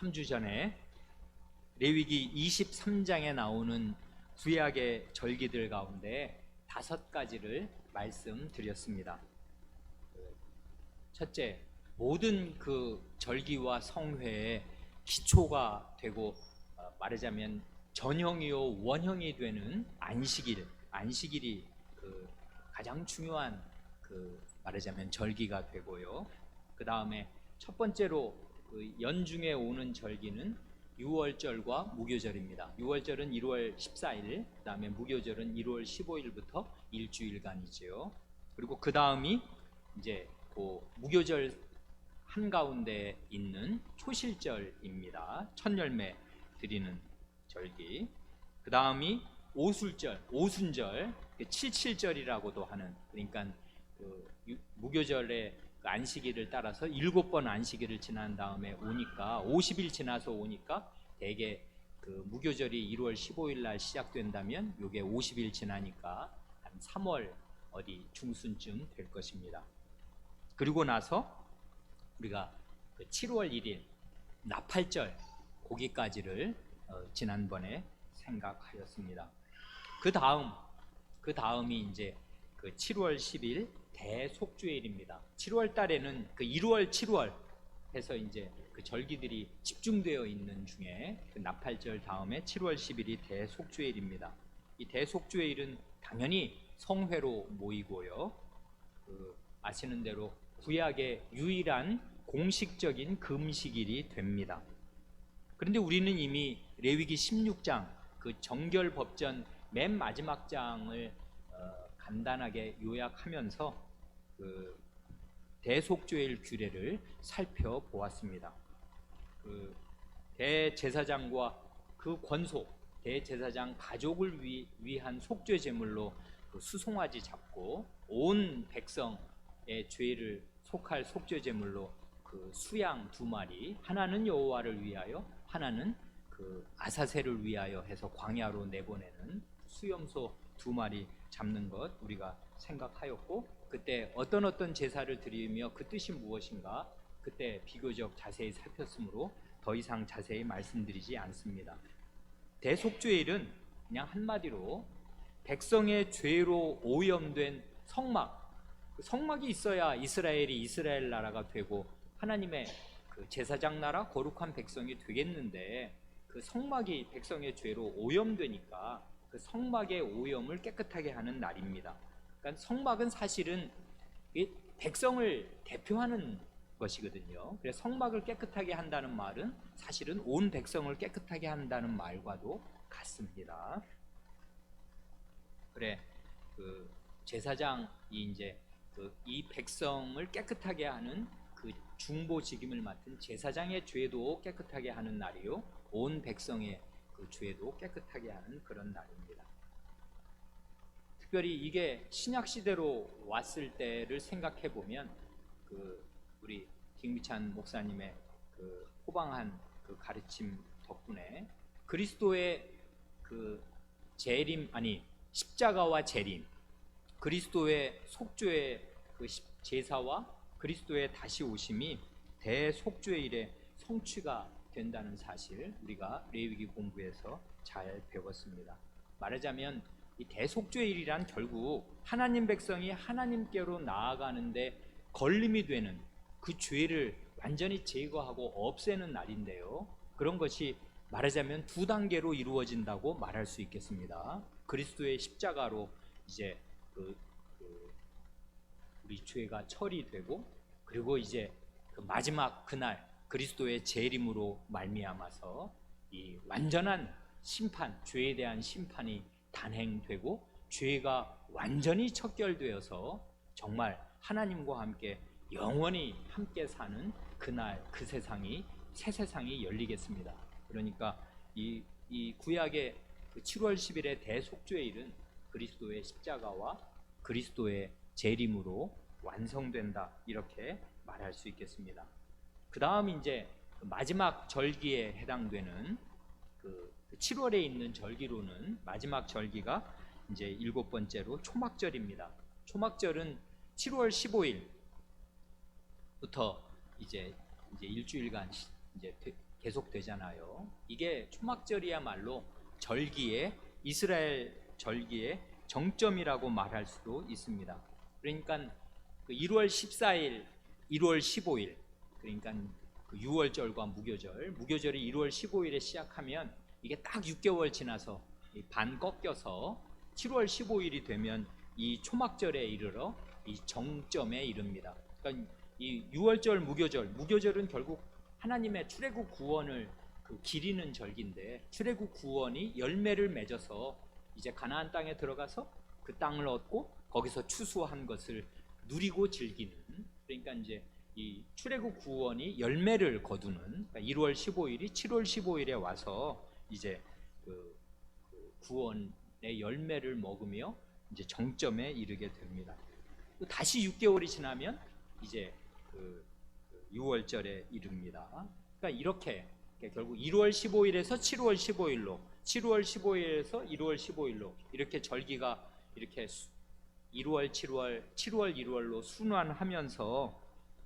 3주 전에 레위기 23장에 나오는 구약의 절기들 가운데 5가지를 말씀드렸습니다. 첫째, 모든 그 절기와 성회의 기초가 되고 말하자면 전형이요 원형이 되는 안식일이 그 가장 중요한 말하자면 절기가 되고요. 그 다음에 첫 번째로 그 연중에 오는 절기는 유월절과 무교절입니다. 유월절은 1월 14일, 그 다음에 무교절은 1월 15일부터 일주일간이지요. 그리고 그 다음이 이제 그 무교절 한가운데 있는 초실절입니다. 첫 열매 드리는 절기. 그 다음이 오순절, 77절이라고도 하는, 그러니까 그 무교절의 그 안식일을 따라서 7번 안식일을 지난 다음에 오니까 50일 지나서 오니까 대개 그 무교절이 1월 15일 날 시작된다면 요게 50일 지나니까 한 3월 어디 중순쯤 될 것입니다. 그리고 나서 우리가 그 7월 1일 나팔절 거기까지를 지난번에 생각하였습니다. 그 다음이 이제 그 7월 10일 대속죄일입니다. 7월 달에는 그 1월, 7월 해서 이제 그 절기들이 집중되어 있는 중에 그 나팔절 다음에 7월 10일이 대속죄일입니다. 이 대속죄일은 당연히 성회로 모이고요. 아시는 대로 구약의 유일한 공식적인 금식일이 됩니다. 그런데 우리는 이미 레위기 16장 그 정결법전 맨 마지막 장을 간단하게 요약하면서 그 대속죄일 규례를 살펴보았습니다. 그 대제사장과 그 권속, 대제사장 가족을 위한 속죄 제물로 그 수송아지 잡고 온 백성의 죄를 속할 속죄 제물로 그 수양 2마리, 하나는 여호와를 위하여, 하나는 그 아사셀을 위하여 해서 광야로 내보내는 수염소 2마리 잡는 것 우리가 생각하였고, 그때 어떤 제사를 드리며 그 뜻이 무엇인가 그때 비교적 자세히 살폈으므로 더 이상 자세히 말씀드리지 않습니다. 대속죄일은 그냥 한마디로 백성의 죄로 오염된 성막이 있어야 이스라엘이 이스라엘 나라가 되고 하나님의 그 제사장 나라 거룩한 백성이 되겠는데, 그 성막이 백성의 죄로 오염되니까 그 성막의 오염을 깨끗하게 하는 날입니다. 그러니까 성막은 사실은 백성을 대표하는 것이거든요. 그래서 성막을 깨끗하게 한다는 말은 사실은 온 백성을 깨끗하게 한다는 말과도 같습니다. 그래, 그 제사장이 이제 이 백성을 깨끗하게 하는 그 중보직임을 맡은 제사장의 죄도 깨끗하게 하는 날이요, 온 백성의 그 죄도 깨끗하게 하는 그런 날입니다. 특별히 이게 신약 시대로 왔을 때를 생각해 보면 그 우리 김미찬 목사님의 그 호방한 그 가르침 덕분에 그리스도의 그 십자가와 재림, 그리스도의 속죄의 그 제사와 그리스도의 다시 오심이 대속죄일의 성취가 된다는 사실 우리가 레위기 공부에서 잘 배웠습니다. 말하자면 이 대속죄일이란 결국 하나님 백성이 하나님께로 나아가는데 걸림이 되는 그 죄를 완전히 제거하고 없애는 날인데요, 그런 것이 말하자면 2단계로 이루어진다고 말할 수 있겠습니다. 그리스도의 십자가로 이제 우리 죄가 처리되고, 그리고 이제 그 마지막 그날 그리스도의 재림으로 말미암아서 이 완전한 심판, 죄에 대한 심판이 단행되고 죄가 완전히 척결되어서 정말 하나님과 함께 영원히 함께 사는 그날 그 세상이, 새 세상이 열리겠습니다. 그러니까 이 구약의 그 7월 10일의 대속죄일은 그리스도의 십자가와 그리스도의 재림으로 완성된다, 이렇게 말할 수 있겠습니다. 그 다음 이제 마지막 절기에 해당되는 그 7월에 있는 절기로는 마지막 절기가 이제 7번째로 초막절입니다. 초막절은 7월 15일부터 이제 일주일간 이제 계속되잖아요. 이게 초막절이야말로 절기의 이스라엘 절기의 정점이라고 말할 수도 있습니다. 그러니까 그 1월 14일, 1월 15일, 그러니까 그 6월절과 무교절이 1월 15일에 시작하면 이게 딱 6개월 지나서 반 꺾여서 7월 15일이 되면 이 초막절에 이르러 이 정점에 이릅니다. 그러니까 이 6월절 무교절은 결국 하나님의 출애굽 구원을 그 기리는 절기인데, 출애굽 구원이 열매를 맺어서 이제 가나안 땅에 들어가서 그 땅을 얻고 거기서 추수한 것을 누리고 즐기는, 그러니까 이제 이 출애굽 구원이 열매를 거두는, 그러니까 1월 15일이 7월 15일에 와서 이제 그 구원의 열매를 먹으며 이제 정점에 이르게 됩니다. 또 다시 6개월이 지나면 이제 그 6월절에 이릅니다. 그러니까 이렇게 결국 1월 15일에서 7월 15일로, 7월 15일에서 1월 15일로 이렇게 절기가 이렇게 1월 7월, 7월 1월로 순환하면서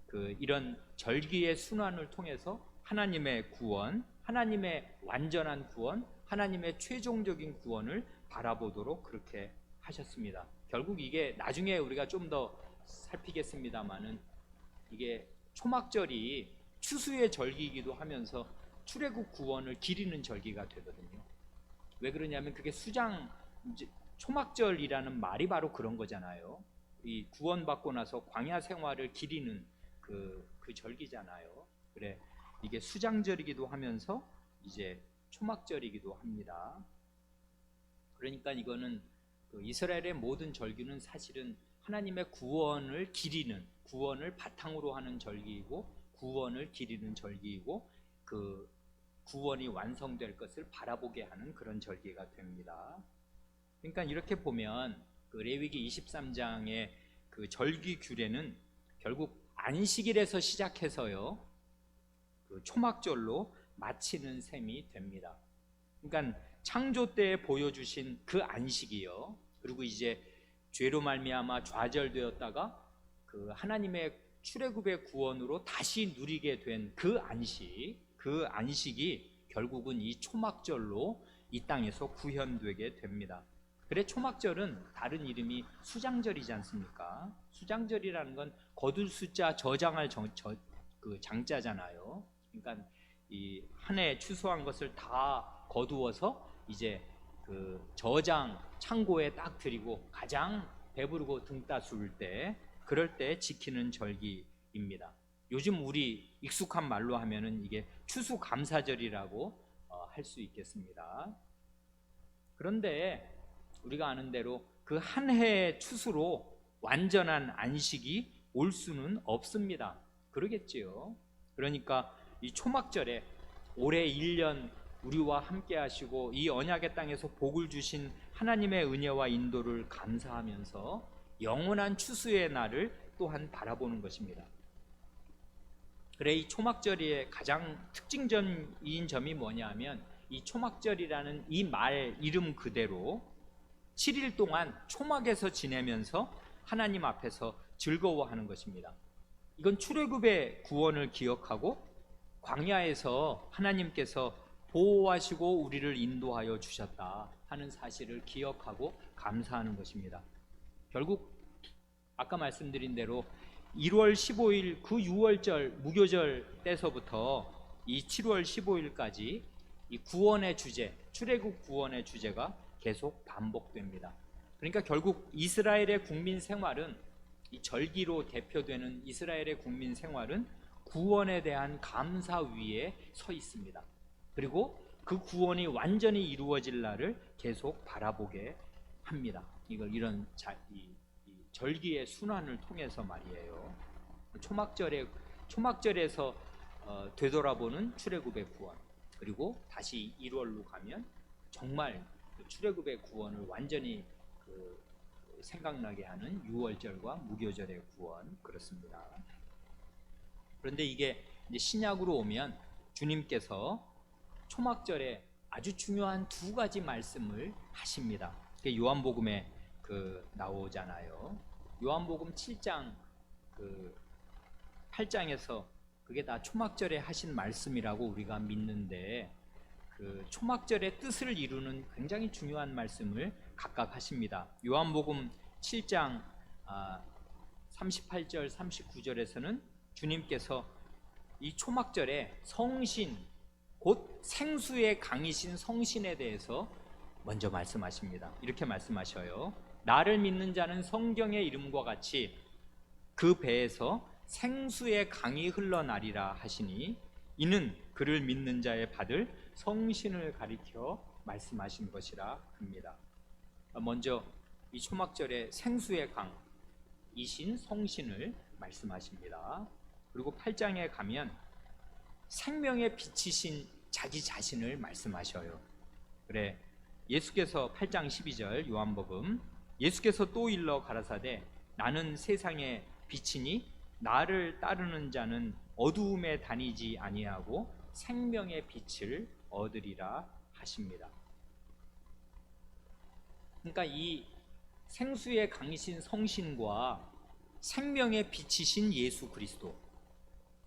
그 이런 절기의 순환을 통해서 하나님의 구원, 하나님의 완전한 구원, 하나님의 최종적인 구원을 바라보도록 그렇게 하셨습니다. 결국 이게 나중에 우리가 좀 더 살피겠습니다만은 이게 초막절이 추수의 절기이기도 하면서 출애굽 구원을 기리는 절기가 되거든요. 왜 그러냐면 그게 초막절이라는 말이 바로 그런 거잖아요. 이 구원받고 나서 광야 생활을 기리는 그 절기잖아요. 그래, 이게 수장절이기도 하면서 이제 초막절이기도 합니다. 그러니까 이거는 그 이스라엘의 모든 절기는 사실은 하나님의 구원을 기리는, 구원을 바탕으로 하는 절기이고, 구원을 기리는 절기이고, 그 구원이 완성될 것을 바라보게 하는 그런 절기가 됩니다. 그러니까 이렇게 보면 그 레위기 23장의 그 절기 규례는 결국 안식일에서 시작해서요, 그 초막절로 마치는 셈이 됩니다. 그러니까 창조 때에 보여주신 그 안식이요, 그리고 이제 죄로 말미암아 좌절되었다가 그 하나님의 출애굽의 구원으로 다시 누리게 된 그 안식이 결국은 이 초막절로 이 땅에서 구현되게 됩니다. 그래, 초막절은 다른 이름이 수장절이지 않습니까? 수장절이라는 건 거둘 숫자 저장할 그 장자잖아요. 그러니까 이 한 해 추수한 것을 다 거두어서 이제 그 저장 창고에 딱 들이고 가장 배부르고 등 따스울 때, 그럴 때 지키는 절기입니다. 요즘 우리 익숙한 말로 하면은 이게 추수감사절이라고 할 수 있겠습니다. 그런데 우리가 아는 대로 그 한 해의 추수로 완전한 안식이 올 수는 없습니다. 그러겠지요. 그러니까 이 초막절에 올해 1년 우리와 함께 하시고 이 언약의 땅에서 복을 주신 하나님의 은혜와 인도를 감사하면서 영원한 추수의 날을 또한 바라보는 것입니다. 그래, 이 초막절의 가장 특징적인 점이 뭐냐 하면, 이 초막절이라는 이 말 이름 그대로 7일 동안 초막에서 지내면서 하나님 앞에서 즐거워하는 것입니다. 이건 출애굽의 구원을 기억하고 광야에서 하나님께서 보호하시고 우리를 인도하여 주셨다 하는 사실을 기억하고 감사하는 것입니다. 결국 아까 말씀드린 대로 1월 15일 그 6월절 무교절 때서부터 이 7월 15일까지 이 구원의 주제, 출애굽 구원의 주제가 계속 반복됩니다. 그러니까 결국 이스라엘의 국민 생활은, 이 절기로 대표되는 이스라엘의 국민 생활은 구원에 대한 감사 위에 서 있습니다. 그리고 그 구원이 완전히 이루어질 날을 계속 바라보게 합니다. 이런 절기의 순환을 통해서 말이에요. 초막절에서 되돌아보는 출애굽의 구원, 그리고 다시 1월로 가면 정말 출애굽의 구원을 완전히 생각나게 하는 6월절과 무교절의 구원, 그렇습니다. 그런데 이게 이제 신약으로 오면 주님께서 초막절에 아주 중요한 두 가지 말씀을 하십니다. 요한복음에 나오잖아요. 요한복음 7장 8장에서 그게 다 초막절에 하신 말씀이라고 우리가 믿는데, 그 초막절의 뜻을 이루는 굉장히 중요한 말씀을 각각 하십니다. 요한복음 7장 38절 39절에서는 주님께서 이 초막절에 성신, 곧 생수의 강이신 성신에 대해서 먼저 말씀하십니다. 이렇게 말씀하셔요. 나를 믿는 자는 성경의 이름과 같이 그 배에서 생수의 강이 흘러나리라 하시니, 이는 그를 믿는 자의 받을 성신을 가리켜 말씀하신 것이라 합니다. 먼저 이 초막절에 생수의 강이신 성신을 말씀하십니다. 그리고 8장에 가면 생명의 빛이신 자기 자신을 말씀하셔요. 그래, 예수께서 8장 12절 요한복음, 예수께서 또 일러 가라사대 나는 세상의 빛이니 나를 따르는 자는 어두움에 다니지 아니하고 생명의 빛을 얻으리라 하십니다. 그러니까 이 생수의 강이신 성신과 생명의 빛이신 예수 그리스도,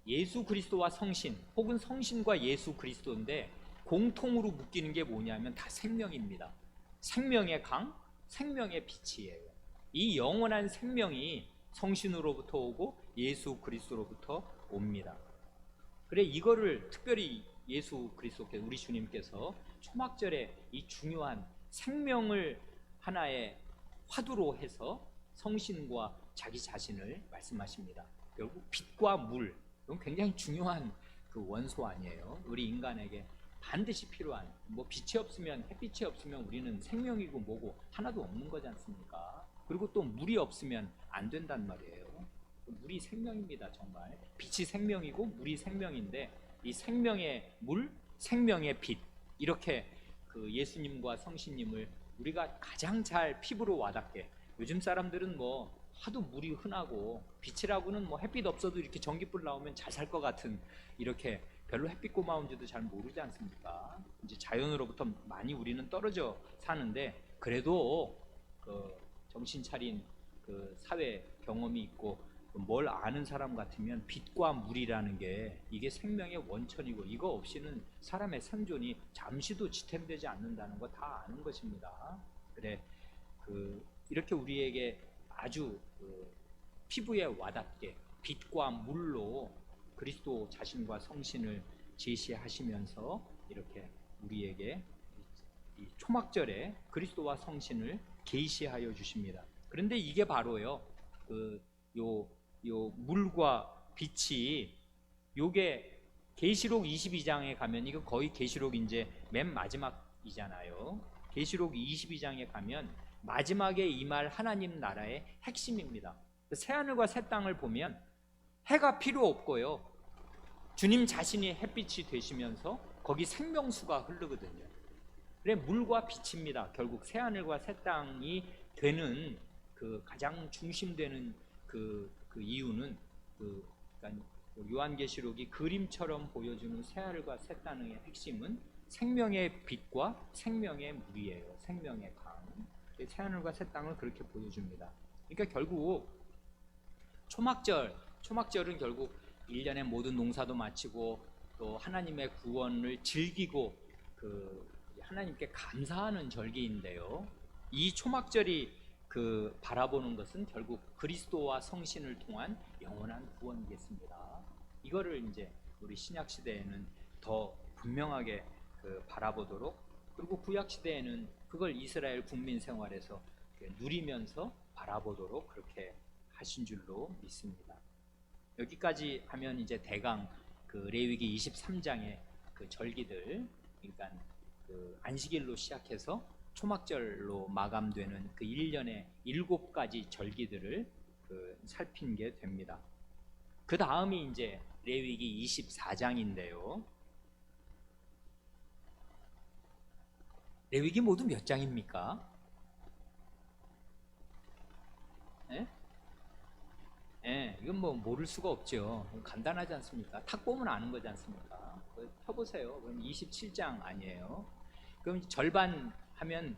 예수 그리스도와 성신, 혹은 성신과 예수 그리스도인데 공통으로 묶이는 게 뭐냐면 다 생명입니다. 생명의 강, 생명의 빛이에요. 이 영원한 생명이 성신으로부터 오고 예수 그리스도로부터 옵니다. 그래, 이거를 특별히 예수 그리스도께서, 우리 주님께서 초막절에 이 중요한 생명을 하나의 화두로 해서 성신과 자기 자신을 말씀하십니다. 결국 빛과 물, 이건 굉장히 중요한 그 원소 아니에요? 우리 인간에게 반드시 필요한, 뭐 빛이 없으면, 햇빛이 없으면 우리는 생명이고 뭐고 하나도 없는 거지 않습니까? 그리고 또 물이 없으면 안 된단 말이에요. 물이 생명입니다. 정말 빛이 생명이고 물이 생명인데, 이 생명의 물, 생명의 빛, 이렇게 그 예수님과 성신님을 우리가 가장 잘 피부로 와닿게, 요즘 사람들은 뭐 하도 물이 흔하고 빛이라고는 뭐 햇빛 없어도 이렇게 전기불 나오면 잘 살 것 같은, 이렇게 별로 햇빛 고마운지도 잘 모르지 않습니까? 이제 자연으로부터 많이 우리는 떨어져 사는데, 그래도 그 정신 차린 그 사회 경험이 있고 뭘 아는 사람 같으면 빛과 물이라는 게 이게 생명의 원천이고, 이거 없이는 사람의 생존이 잠시도 지탱되지 않는다는 거 다 아는 것입니다. 그래, 이렇게 우리에게 아주 피부에 와닿게 빛과 물로 그리스도 자신과 성신을 제시하시면서 이렇게 우리에게 이 초막절에 그리스도와 성신을 계시하여 주십니다. 그런데 이게 바로요, 요 물과 빛이, 요게 계시록 22장에 가면, 이거 거의 계시록 이제 맨 마지막이잖아요. 계시록 22장에 가면 마지막에 임할 하나님 나라의 핵심입니다. 새하늘과 새 땅을 보면 해가 필요 없고요, 주님 자신이 햇빛이 되시면서 거기 생명수가 흐르거든요. 그래, 물과 빛입니다. 결국 새하늘과 새 땅이 되는 그 가장 중심되는 그 이유는 그러니까 요한계시록이 그림처럼 보여주는 새하늘과 새 땅의 핵심은 생명의 빛과 생명의 물이에요. 생명의 강. 새하늘과 새 땅을 그렇게 보여줍니다. 그러니까 결국 초막절은 결국 1년의 모든 농사도 마치고 또 하나님의 구원을 즐기고 하나님께 감사하는 절기인데요, 이 초막절이 바라보는 것은 결국 그리스도와 성신을 통한 영원한 구원이겠습니다. 이거를 이제 우리 신약 시대에는 더 분명하게 바라보도록, 그리고 구약 시대에는 그걸 이스라엘 국민 생활에서 누리면서 바라보도록 그렇게 하신 줄로 믿습니다. 여기까지 하면 이제 대강 레위기 23장의 절기들, 그러니까 안식일로 시작해서 초막절로 마감되는 1년의 7가지 절기들을 살핀 게 됩니다. 그 다음이 이제 레위기 24장인데요. 레위기 모두 몇 장입니까? 예? 예, 이건 뭐 모를 수가 없죠. 간단하지 않습니까? 탁 보면 아는 거지 않습니까? 펴보세요. 그럼 27장 아니에요? 그럼 절반 하면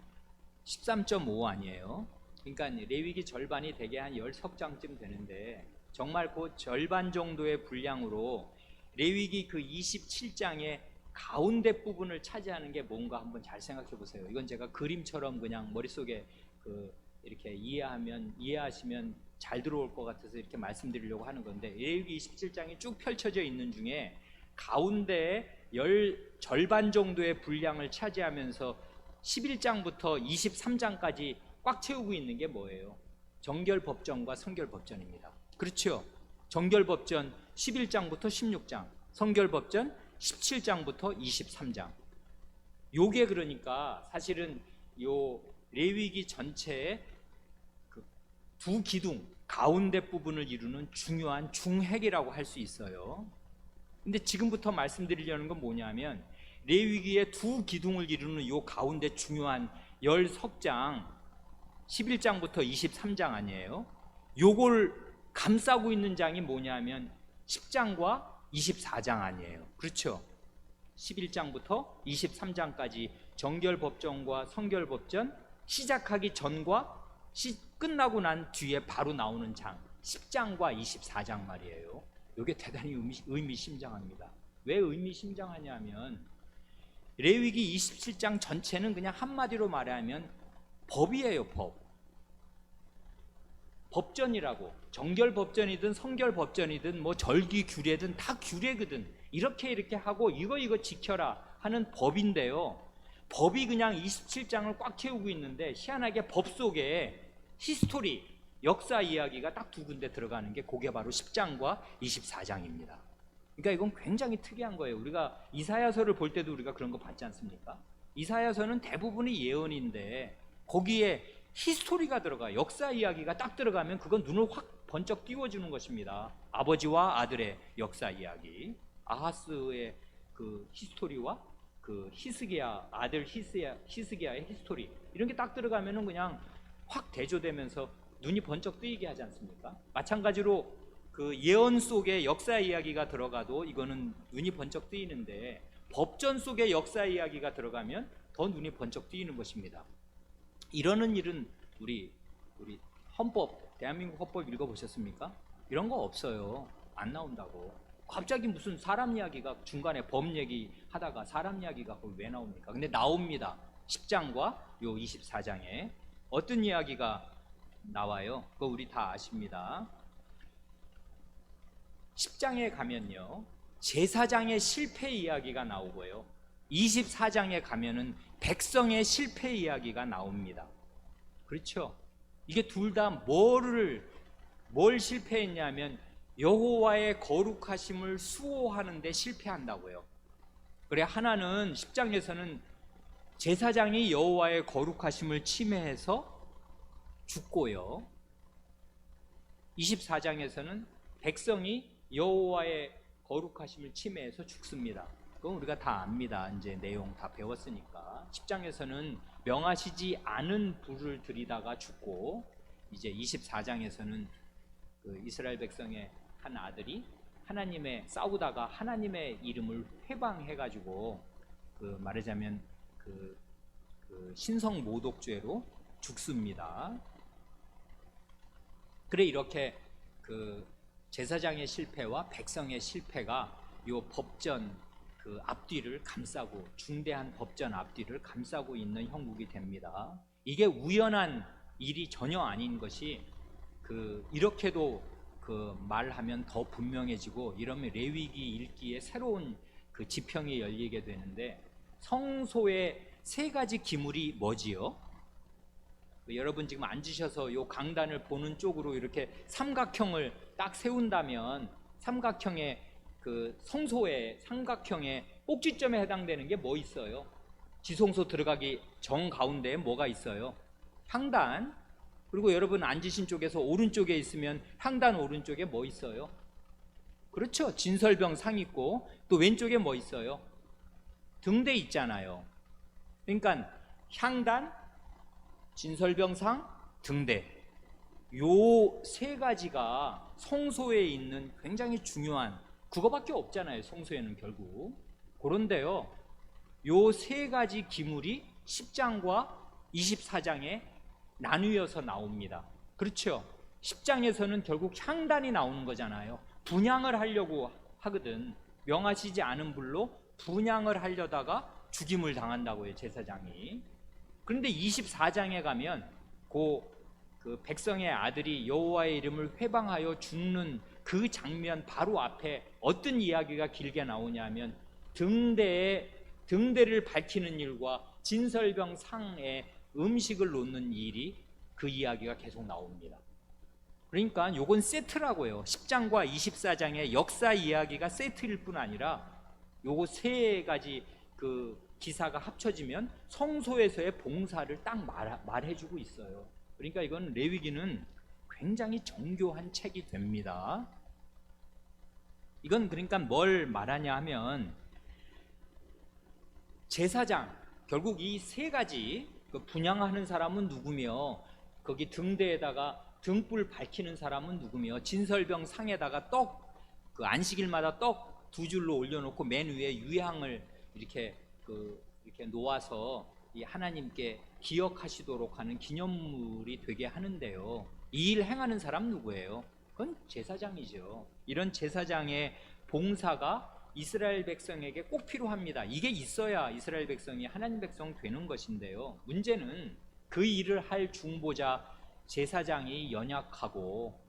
13.5 아니에요? 그러니까 레위기 절반이 대개 한 10석장쯤 되는데, 정말 그 절반 정도의 분량으로 레위기 그 27장의 가운데 부분을 차지하는 게 뭔가 한번 잘 생각해 보세요. 이건 제가 그림처럼 그냥 머릿속에 이렇게 이해하시면 잘 들어올 것 같아서 이렇게 말씀드리려고 하는 건데, 레위기 27장이 쭉 펼쳐져 있는 중에 가운데에 절반 정도의 분량을 차지하면서 11장부터 23장까지 꽉 채우고 있는 게 뭐예요? 정결법전과 성결법전입니다. 그렇죠? 정결법전 11장부터 16장, 성결법전 17장부터 23장. 요게 그러니까 사실은 요 레위기 전체의 그 두 기둥 가운데 부분을 이루는 중요한 중핵이라고 할 수 있어요. 근데 지금부터 말씀드리려는 건 뭐냐면, 레위기의 두 기둥을 이루는 요 가운데 중요한 10석장 11장부터 23장 아니에요? 요걸 감싸고 있는 장이 뭐냐면 10장과 24장 아니에요? 그렇죠? 11장부터 23장까지 정결법전과 성결법전 시작하기 전과 끝나고 난 뒤에 바로 나오는 장 10장과 24장 말이에요. 이게 대단히 의미심장합니다. 왜 의미심장하냐면, 레위기 27장 전체는 그냥 한마디로 말하면 법이에요. 법전이라고. 정결법전이든 성결법전이든 뭐 절기 규례든 다 규례거든. 이렇게 하고 이거 지켜라 하는 법인데요, 법이 그냥 27장을 꽉 채우고 있는데 희한하게 법 속에 히스토리, 역사 이야기가 딱 두 군데 들어가는 게 그게 바로 10장과 24장입니다. 그러니까 이건 굉장히 특이한 거예요. 우리가 이사야서를 볼 때도 우리가 그런 거 봤지 않습니까? 이사야서는 대부분이 예언인데 거기에 히스토리가 들어가, 역사 이야기가 딱 들어가면 그건 눈을 확 번쩍 띄워주는 것입니다. 아버지와 아들의 역사 이야기, 아하스의 그 히스토리와 그 히스기야, 아들 히스기야의 히스토리, 이런 게 딱 들어가면은 그냥 확 대조되면서 눈이 번쩍 뜨이게 하지 않습니까? 마찬가지로 그 예언 속에 역사 이야기가 들어가도 이거는 눈이 번쩍 뜨이는데, 법전 속에 역사 이야기가 들어가면 더 눈이 번쩍 뜨이는 것입니다. 이러는 일은 우리 헌법, 대한민국 헌법 읽어보셨습니까? 이런 거 없어요. 안 나온다고. 갑자기 무슨 사람 이야기가 중간에 법 얘기 하다가 사람 이야기가 거기 왜 나옵니까? 근데 나옵니다. 10장과 요 24장에 어떤 이야기가 나와요? 그거 우리 다 아십니다. 10장에 가면요, 제사장의 실패 이야기가 나오고요, 24장에 가면은 백성의 실패 이야기가 나옵니다. 그렇죠? 이게 둘 다 뭘 실패했냐면 여호와의 거룩하심을 수호하는 데 실패한다고요. 그래, 하나는 10장에서는 제사장이 여호와의 거룩하심을 침해해서 죽고요, 24장에서는 백성이 여호와의 거룩하심을 침해해서 죽습니다. 그건 우리가 다 압니다. 이제 내용 다 배웠으니까. 10장에서는 명하시지 않은 불을 들이다가 죽고, 이제 24장에서는 그 이스라엘 백성의 한 아들이 싸우다가 하나님의 이름을 회방해가지고 그 말하자면 그 신성 모독죄로 죽습니다. 그래, 이렇게 그 제사장의 실패와 백성의 실패가 요 법전 그 앞뒤를 감싸고, 중대한 법전 앞뒤를 감싸고 있는 형국이 됩니다. 이게 우연한 일이 전혀 아닌 것이 이렇게도 말하면 더 분명해지고, 이러면 레위기 읽기에 새로운 그 지평이 열리게 되는데, 성소의 세 가지 기물이 뭐지요? 여러분 지금 앉으셔서 요 강단을 보는 쪽으로 이렇게 삼각형을 딱 세운다면, 삼각형의 그 성소의 삼각형의 꼭지점에 해당되는 게 뭐 있어요? 지성소 들어가기 정 가운데에 뭐가 있어요? 향단. 그리고 여러분 앉으신 쪽에서 오른쪽에 있으면 향단 오른쪽에 뭐 있어요? 그렇죠, 진설병 상 있고, 또 왼쪽에 뭐 있어요? 등대 있잖아요. 그러니까 향단, 진설병상, 등대, 요 세 가지가 성소에 있는 굉장히 중요한, 그거밖에 없잖아요, 성소에는 결국. 그런데요, 요 세 가지 기물이 10장과 24장에 나뉘어서 나옵니다. 그렇죠? 10장에서는 결국 향단이 나오는 거잖아요. 분향을 하려고 하거든. 명하시지 않은 불로 분향을 하려다가 죽임을 당한다고요, 제사장이. 그런데 24장에 가면 그 백성의 아들이 여호와의 이름을 회방하여 죽는 그 장면 바로 앞에 어떤 이야기가 길게 나오냐면 등대를 밝히는 일과 진설병 상에 음식을 놓는 일이, 그 이야기가 계속 나옵니다. 그러니까 요건 세트라고요. 10장과 24장의 역사 이야기가 세트일 뿐 아니라 요거 세 가지 그 기사가 합쳐지면 성소에서의 봉사를 딱 말해주고 있어요. 그러니까 이건 레위기는 굉장히 정교한 책이 됩니다. 이건 그러니까 뭘 말하냐 하면 제사장, 결국 이 세 가지, 그 분향하는 사람은 누구며, 거기 등대에다가 등불 밝히는 사람은 누구며, 진설병 상에다가 그 안식일마다 떡 두 줄로 올려놓고 맨 위에 유향을 이렇게 놓아서 이 하나님께 기억하시도록 하는 기념물이 되게 하는데요. 이 일 행하는 사람 누구예요? 그건 제사장이죠. 이런 제사장의 봉사가 이스라엘 백성에게 꼭 필요합니다. 이게 있어야 이스라엘 백성이 하나님 백성 되는 것인데요. 문제는 그 일을 할 중보자 제사장이 연약하고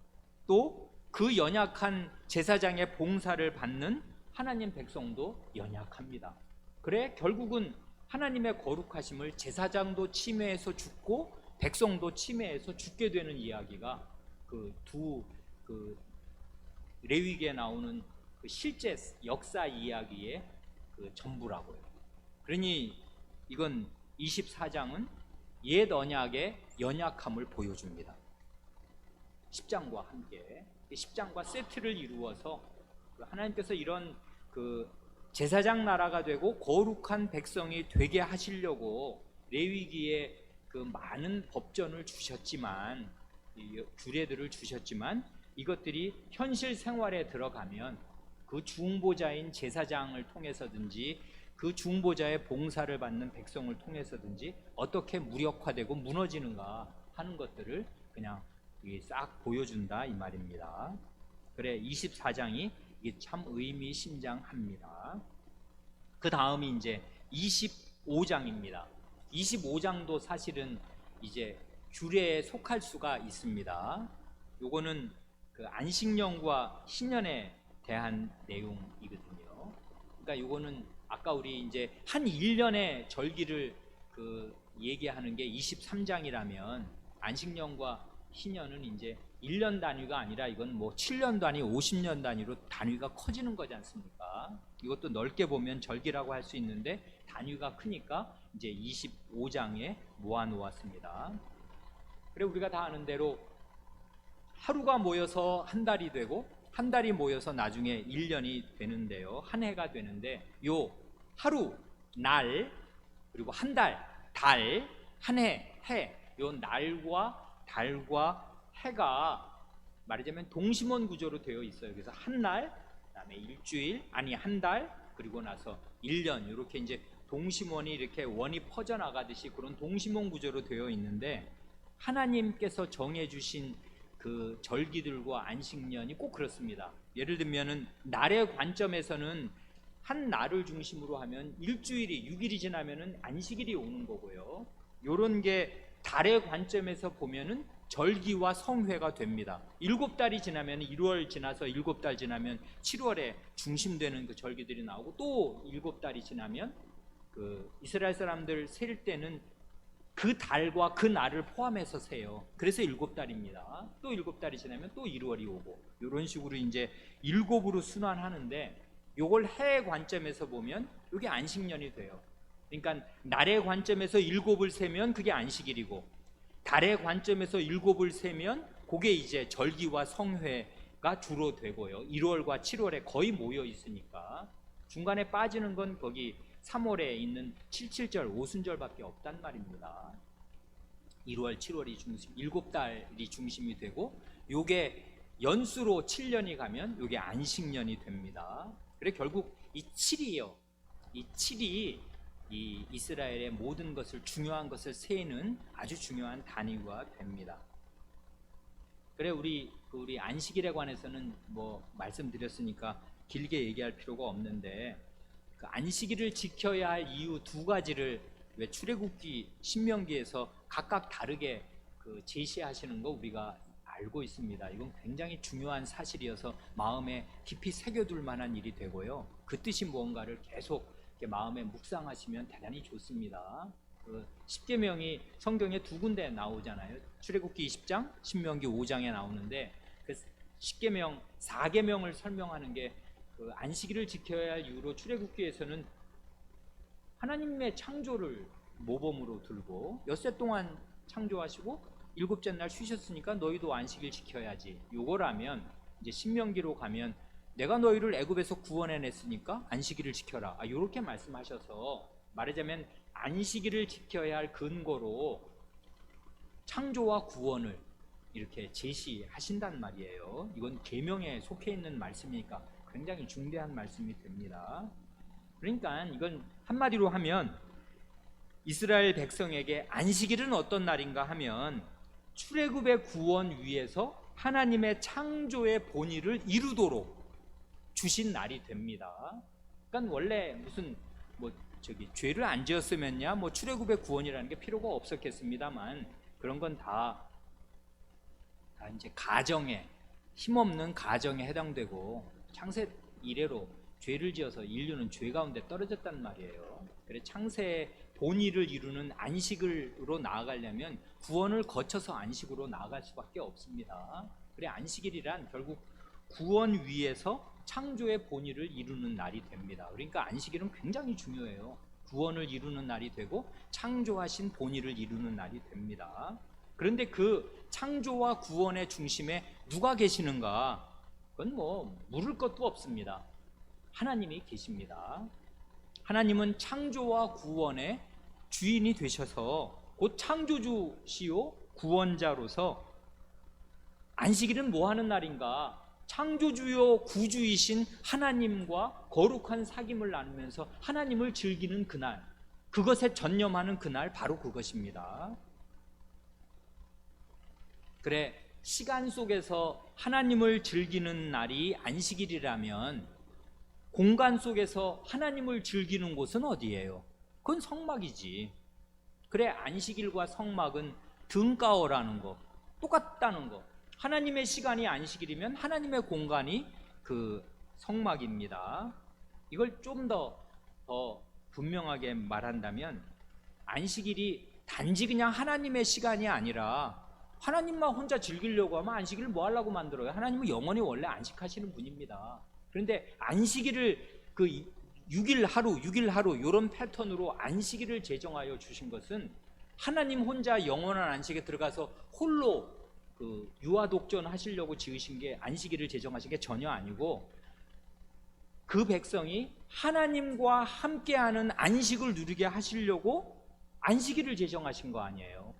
또 그 연약한 제사장의 봉사를 받는 하나님 백성도 연약합니다. 그래 결국은 하나님의 거룩하심을 제사장도 침해해서 죽고 백성도 침해해서 죽게 되는 이야기가 그 레위기에 나오는 그 실제 역사 이야기의 그 전부라고요. 그러니 이건 24장은 옛 언약의 연약함을 보여줍니다. 10장과 함께 10장과 세트를 이루어서 하나님께서 이런 그 제사장 나라가 되고 거룩한 백성이 되게 하시려고 레위기에 그 많은 법전을 주셨지만, 규례들을 주셨지만, 이것들이 현실 생활에 들어가면 그 중보자인 제사장을 통해서든지 그 중보자의 봉사를 받는 백성을 통해서든지 어떻게 무력화되고 무너지는가 하는 것들을 그냥 싹 보여준다 이 말입니다. 그래 24장이 이게 참 의미심장합니다. 그 다음이 이제 25장입니다. 25장도 사실은 이제 규례에 속할 수가 있습니다. 요거는 그 안식년과 신년에 대한 내용이거든요. 그러니까 요거는 아까 우리 이제 한 1년의 절기를 얘기하는 게 23장이라면 안식년과 신년은 이제 1년 단위가 아니라 이건 뭐 7년 단위, 50년 단위로 단위가 커지는 거지 않습니까? 이것도 넓게 보면 절기라고 할 수 있는데 단위가 크니까 이제 25장에 모아놓았습니다. 그래 우리가 다 아는 대로 하루가 모여서 한 달이 되고 한 달이 모여서 나중에 1년이 되는데요. 한 해가 되는데 요 하루, 날, 그리고 한 달, 달, 한 해, 해, 요 날과 달과 해가 말하자면 동심원 구조로 되어 있어요. 그래서 한 날, 그다음에 일주일, 아니 한 달, 그리고 나서 1년 이렇게 이제 동심원이 이렇게 원이 퍼져 나가듯이 그런 동심원 구조로 되어 있는데 하나님께서 정해 주신 그 절기들과 안식년이 꼭 그렇습니다. 예를 들면은 날의 관점에서는 한 날을 중심으로 하면 일주일이 6일이 지나면은 안식일이 오는 거고요. 요런 게 달의 관점에서 보면은 절기와 성회가 됩니다. 7달이 지나면 1월 지나서 7달 지나면 7월에 중심되는 그 절기들이 나오고 또 7달이 지나면 그 이스라엘 사람들 셀 때는 그 달과 그 날을 포함해서 세요. 그래서 7달입니다. 또 7달이 지나면 또 1월이 오고 이런 식으로 이제 7으로 순환하는데 요걸 해의 관점에서 보면 이게 안식년이 돼요. 그러니까 날의 관점에서 7을 세면 그게 안식일이고 달의 관점에서 7을 세면 그게 이제 절기와 성회가 주로 되고요. 1월과 7월에 거의 모여 있으니까 중간에 빠지는 건 거기 3월에 있는 77절 오순절밖에 없단 말입니다. 1월, 7월이 중심, 7달이 중심이 되고 요게 연수로 7년이 가면 요게 안식년이 됩니다. 그래 결국 이 7이요. 이 7이 이 이스라엘의 모든 것을 중요한 것을 세는 아주 중요한 단위가 됩니다. 그래 우리 안식일에 관해서는 뭐 말씀드렸으니까 길게 얘기할 필요가 없는데, 그 안식일을 지켜야 할 이유 두 가지를 왜 출애굽기, 신명기에서 각각 다르게 그 제시하시는 거 우리가 알고 있습니다. 이건 굉장히 중요한 사실이어서 마음에 깊이 새겨둘 만한 일이 되고요. 그 뜻이 무언가를 계속 이렇게 마음에 묵상하시면 대단히 좋습니다. 그 십계명이 성경에 두 군데 나오잖아요. 출애굽기 20장, 신명기 5장에 나오는데, 그 십계명 4계명을 설명하는 게 그 안식일을 지켜야 할 이유로 출애굽기에서는 하나님의 창조를 모범으로 들고 엿새 동안 창조하시고 일곱째 날 쉬셨으니까 너희도 안식일 지켜야지, 요거라면 이제 신명기로 가면 내가 너희를 애굽에서 구원해냈으니까 안식일을 지켜라, 요렇게 말씀하셔서 말하자면 안식일을 지켜야 할 근거로 창조와 구원을 이렇게 제시하신단 말이에요. 이건 계명에 속해 있는 말씀이니까 굉장히 중대한 말씀이 됩니다. 그러니까 이건 한마디로 하면 이스라엘 백성에게 안식일은 어떤 날인가 하면 출애굽의 구원 위에서 하나님의 창조의 본의를 이루도록 주신 날이 됩니다. 그러니까 원래 무슨 죄를 안 지었으면야 출애굽의 구원이라는 게 필요가 없었겠습니다만, 그런 건 다 이제 가정에, 힘없는 가정에 해당되고 창세 이래로 죄를 지어서 인류는 죄 가운데 떨어졌단 말이에요. 그래 창세의 본의를 이루는 안식으로 나아가려면 구원을 거쳐서 안식으로 나아갈 수밖에 없습니다. 그래 안식일이란 결국 구원 위에서 창조의 본의를 이루는 날이 됩니다. 그러니까 안식일은 굉장히 중요해요. 구원을 이루는 날이 되고 창조하신 본의를 이루는 날이 됩니다. 그런데 그 창조와 구원의 중심에 누가 계시는가? 그건 물을 것도 없습니다. 하나님이 계십니다. 하나님은 창조와 구원의 주인이 되셔서 곧 창조주시요 구원자로서 안식일은 뭐 하는 날인가? 창조주요 구주이신 하나님과 거룩한 사귐을 나누면서 하나님을 즐기는 그날, 그것에 전념하는 그날, 바로 그것입니다. 그래 시간 속에서 하나님을 즐기는 날이 안식일이라면 공간 속에서 하나님을 즐기는 곳은 어디예요? 그건 성막이지. 그래 안식일과 성막은 등가어라는 거, 똑같다는 거. 하나님의 시간이 안식일이면 하나님의 공간이 그 성막입니다. 이걸 좀 더 분명하게 말한다면 안식일이 단지 그냥 하나님의 시간이 아니라 하나님만 혼자 즐기려고 하면 안식일을 뭐 하려고 만들어요? 하나님은 영원히 원래 안식하시는 분입니다. 그런데 안식일을 그 6일 하루 이런 패턴으로 안식일을 제정하여 주신 것은 하나님 혼자 영원한 안식에 들어가서 홀로 그 유아독전 하시려고 지으신 게, 안식일을 제정하신 게 전혀 아니고 그 백성이 하나님과 함께하는 안식을 누리게 하시려고 안식일을 제정하신 거 아니에요.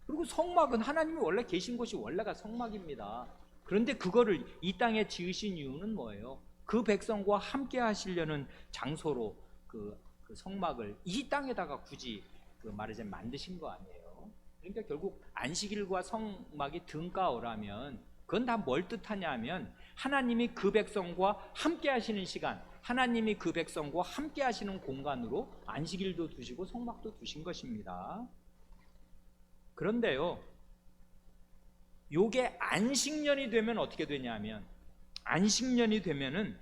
그리고 성막은 하나님이 원래 계신 곳이 원래가 성막입니다. 그런데 그거를 이 땅에 지으신 이유는 뭐예요? 그 백성과 함께 하시려는 장소로 그 성막을 이 땅에다가 굳이 말하자면 만드신 거 아니에요. 그러니까 결국 안식일과 성막이 등가어라면 그건 다 뭘 뜻하냐 하면 하나님이 그 백성과 함께 하시는 시간, 하나님이 그 백성과 함께 하시는 공간으로 안식일도 두시고 성막도 두신 것입니다. 그런데요, 요게 안식년이 되면 어떻게 되냐면, 안식년이 되면은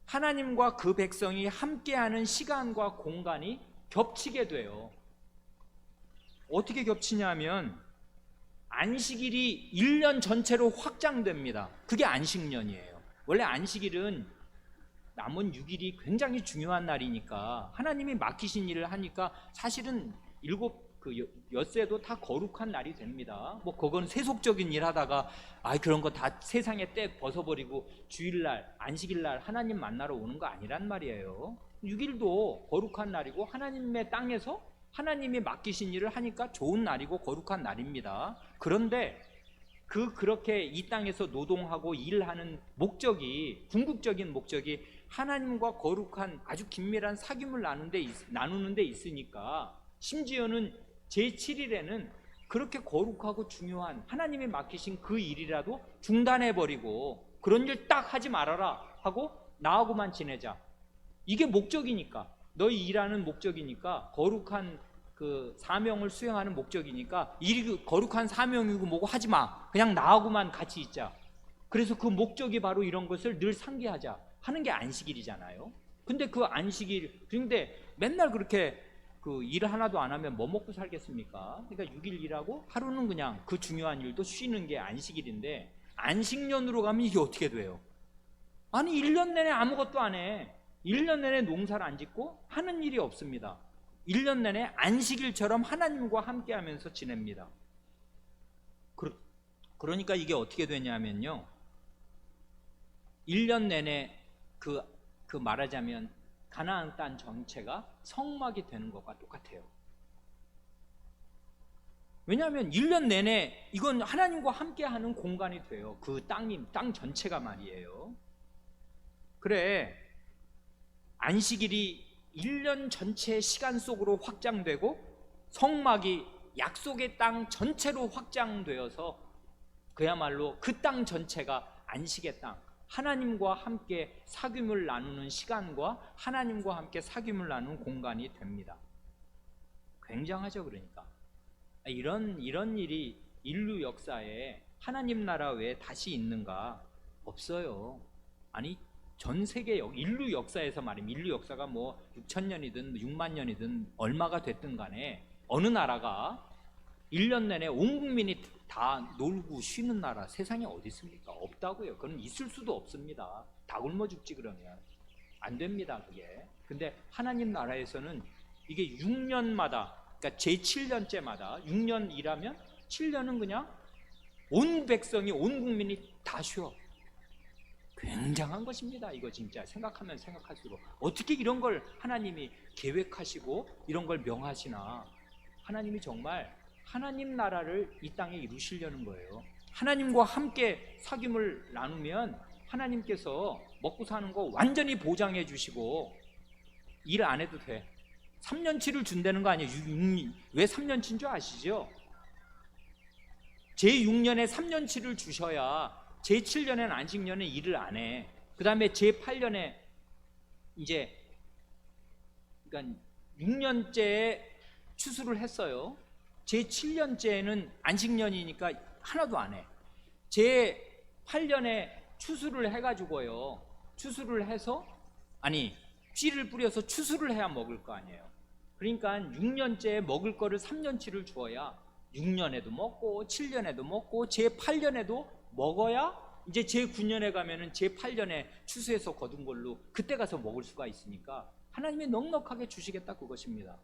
하나님과 그 백성이 함께하는 시간과 공간이 겹치게 돼요. 어떻게 겹치냐면 안식일이 1년 전체로 확장됩니다. 그게 안식년이에요. 원래 안식일은 남은 6일이 굉장히 중요한 날이니까 하나님이 맡기신 일을 하니까 사실은 엿새도 다 거룩한 날이 됩니다. 그건 세속적인 일 하다가 그런 거 다 세상에 떼 벗어버리고 주일날, 안식일날 하나님 만나러 오는 거 아니란 말이에요. 6일도 거룩한 날이고 하나님의 땅에서 하나님이 맡기신 일을 하니까 좋은 날이고 거룩한 날입니다. 그런데 그렇게 이 땅에서 노동하고 일하는 목적이, 궁극적인 목적이 하나님과 거룩한 아주 긴밀한 사귐을 나누는 데 있으니까, 심지어는 제7일에는 그렇게 거룩하고 중요한 하나님이 맡기신 그 일이라도 중단해버리고 그런 일 딱 하지 말아라 하고 나하고만 지내자. 이게 목적이니까, 너희 일하는 목적이니까, 거룩한 그 사명을 수행하는 목적이니까, 이 거룩한 사명이고 뭐고 하지 마. 그냥 나하고만 같이 있자. 그래서 그 목적이 바로 이런 것을 늘 상기하자 하는 게 안식일이잖아요. 근데 그 안식일, 근데 맨날 그렇게 그 일 하나도 안 하면 뭐 먹고 살겠습니까? 그러니까 6일 일하고 하루는 그냥 그 중요한 일도 쉬는 게 안식일인데, 안식년으로 가면 이게 어떻게 돼요? 아니 1년 내내 아무것도 안 해. 1년 내내 농사를 안 짓고 하는 일이 없습니다. 1년 내내 안식일처럼 하나님과 함께 하면서 지냅니다. 그러니까 이게 어떻게 되냐면요, 1년 내내 그 말하자면 가나안 땅 전체가 성막이 되는 것과 똑같아요. 왜냐하면 1년 내내 이건 하나님과 함께 하는 공간이 돼요. 그 땅 전체가 말이에요. 그래, 안식일이 1년 전체의 시간 속으로 확장되고 성막이 약속의 땅 전체로 확장되어서 그야말로 그 땅 전체가 안식의 땅, 하나님과 함께 사귐을 나누는 시간과 하나님과 함께 사귐을 나누는 공간이 됩니다. 굉장하죠. 그러니까 이런 일이 인류 역사에 하나님 나라 외에 다시 있는가? 없어요. 아니 전 세계 인류 역사에서 말입니다. 인류 역사가 뭐 6,000년이든 6만 년이든 얼마가 됐든 간에 어느 나라가 1년 내내 온 국민이 다 놀고 쉬는 나라 세상에 어디 있습니까? 없다고요. 그건 있을 수도 없습니다. 다 굶어 죽지. 그러면 안 됩니다 그게. 근데 하나님 나라에서는 이게 6년마다, 그러니까 제7년째마다 6년 일하면 7년은 그냥 온 백성이, 온 국민이 다 쉬어. 굉장한 것입니다. 이거 진짜 생각하면 생각할수록 어떻게 이런 걸 하나님이 계획하시고 이런 걸 명하시나. 하나님이 정말 하나님 나라를 이 땅에 이루시려는 거예요. 하나님과 함께 사귐을 나누면 하나님께서 먹고 사는 거 완전히 보장해 주시고 일 안 해도 돼. 3년치를 준다는 거 아니에요. 왜 3년치인 줄 아시죠? 제6년에 3년치를 주셔야 제7년에는 안식년에 일을 안 해. 그 다음에 제8년에 이제 그러니까 6년째에 추수를 했어요. 제7년째에는 안식년이니까 하나도 안 해. 제8년에 추수를 해가지고요, 추수를 해서, 아니 씨를 뿌려서 추수를 해야 먹을 거 아니에요. 그러니까 6년째에 먹을 거를 3년치를 주어야 6년에도 먹고 7년에도 먹고 제8년에도 먹어야 이제 제9년에 가면은 제8년에 추수해서 거둔 걸로 그때 가서 먹을 수가 있으니까 하나님이 넉넉하게 주시겠다 그것입니다.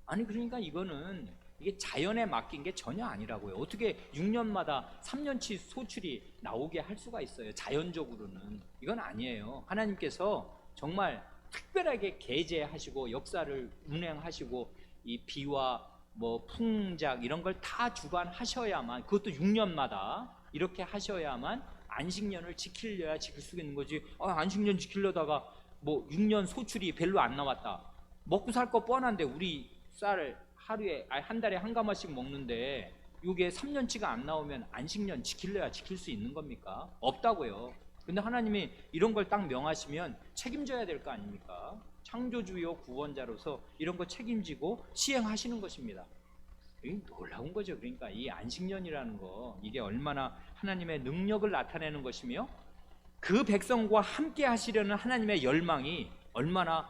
아니 그러니까 이거는 이게 자연에 맡긴 게 전혀 아니라고요. 어떻게 6년마다 3년치 소출이 나오게 할 수가 있어요? 자연적으로는 이건 아니에요. 하나님께서 정말 특별하게 계제하시고 역사를 운행하시고 이 비와 뭐 풍작 이런 걸 다 주관하셔야만, 그것도 6년마다 이렇게 하셔야만 안식년을 지키려야 지킬 수 있는 거지. 안식년 지키려다가 뭐 6년 소출이 별로 안 나왔다. 먹고 살 거 뻔한데 우리 쌀을 하루에 한 달에 한 가마씩 먹는데 이게 3년치가 안 나오면 안식년 지킬래야 지킬 수 있는 겁니까? 없다고요. 근데 하나님이 이런 걸 딱 명하시면 책임져야 될 거 아닙니까? 창조주요 구원자로서 이런 거 책임지고 시행하시는 것입니다. 이게 놀라운 거죠. 그러니까 이 안식년이라는 거, 이게 얼마나 하나님의 능력을 나타내는 것이며 그 백성과 함께 하시려는 하나님의 열망이 얼마나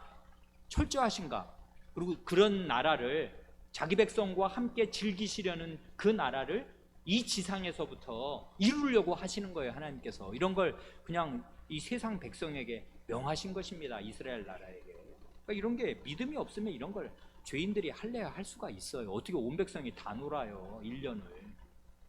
철저하신가. 그리고 그런 나라를, 자기 백성과 함께 즐기시려는 그 나라를 이 지상에서부터 이루려고 하시는 거예요. 하나님께서 이런 걸 그냥 이 세상 백성에게 명하신 것입니다. 이스라엘 나라에게. 그러니까 이런 게 믿음이 없으면 이런 걸 죄인들이 할래야 할 수가 있어요. 어떻게 온 백성이 다 놀아요 1년을.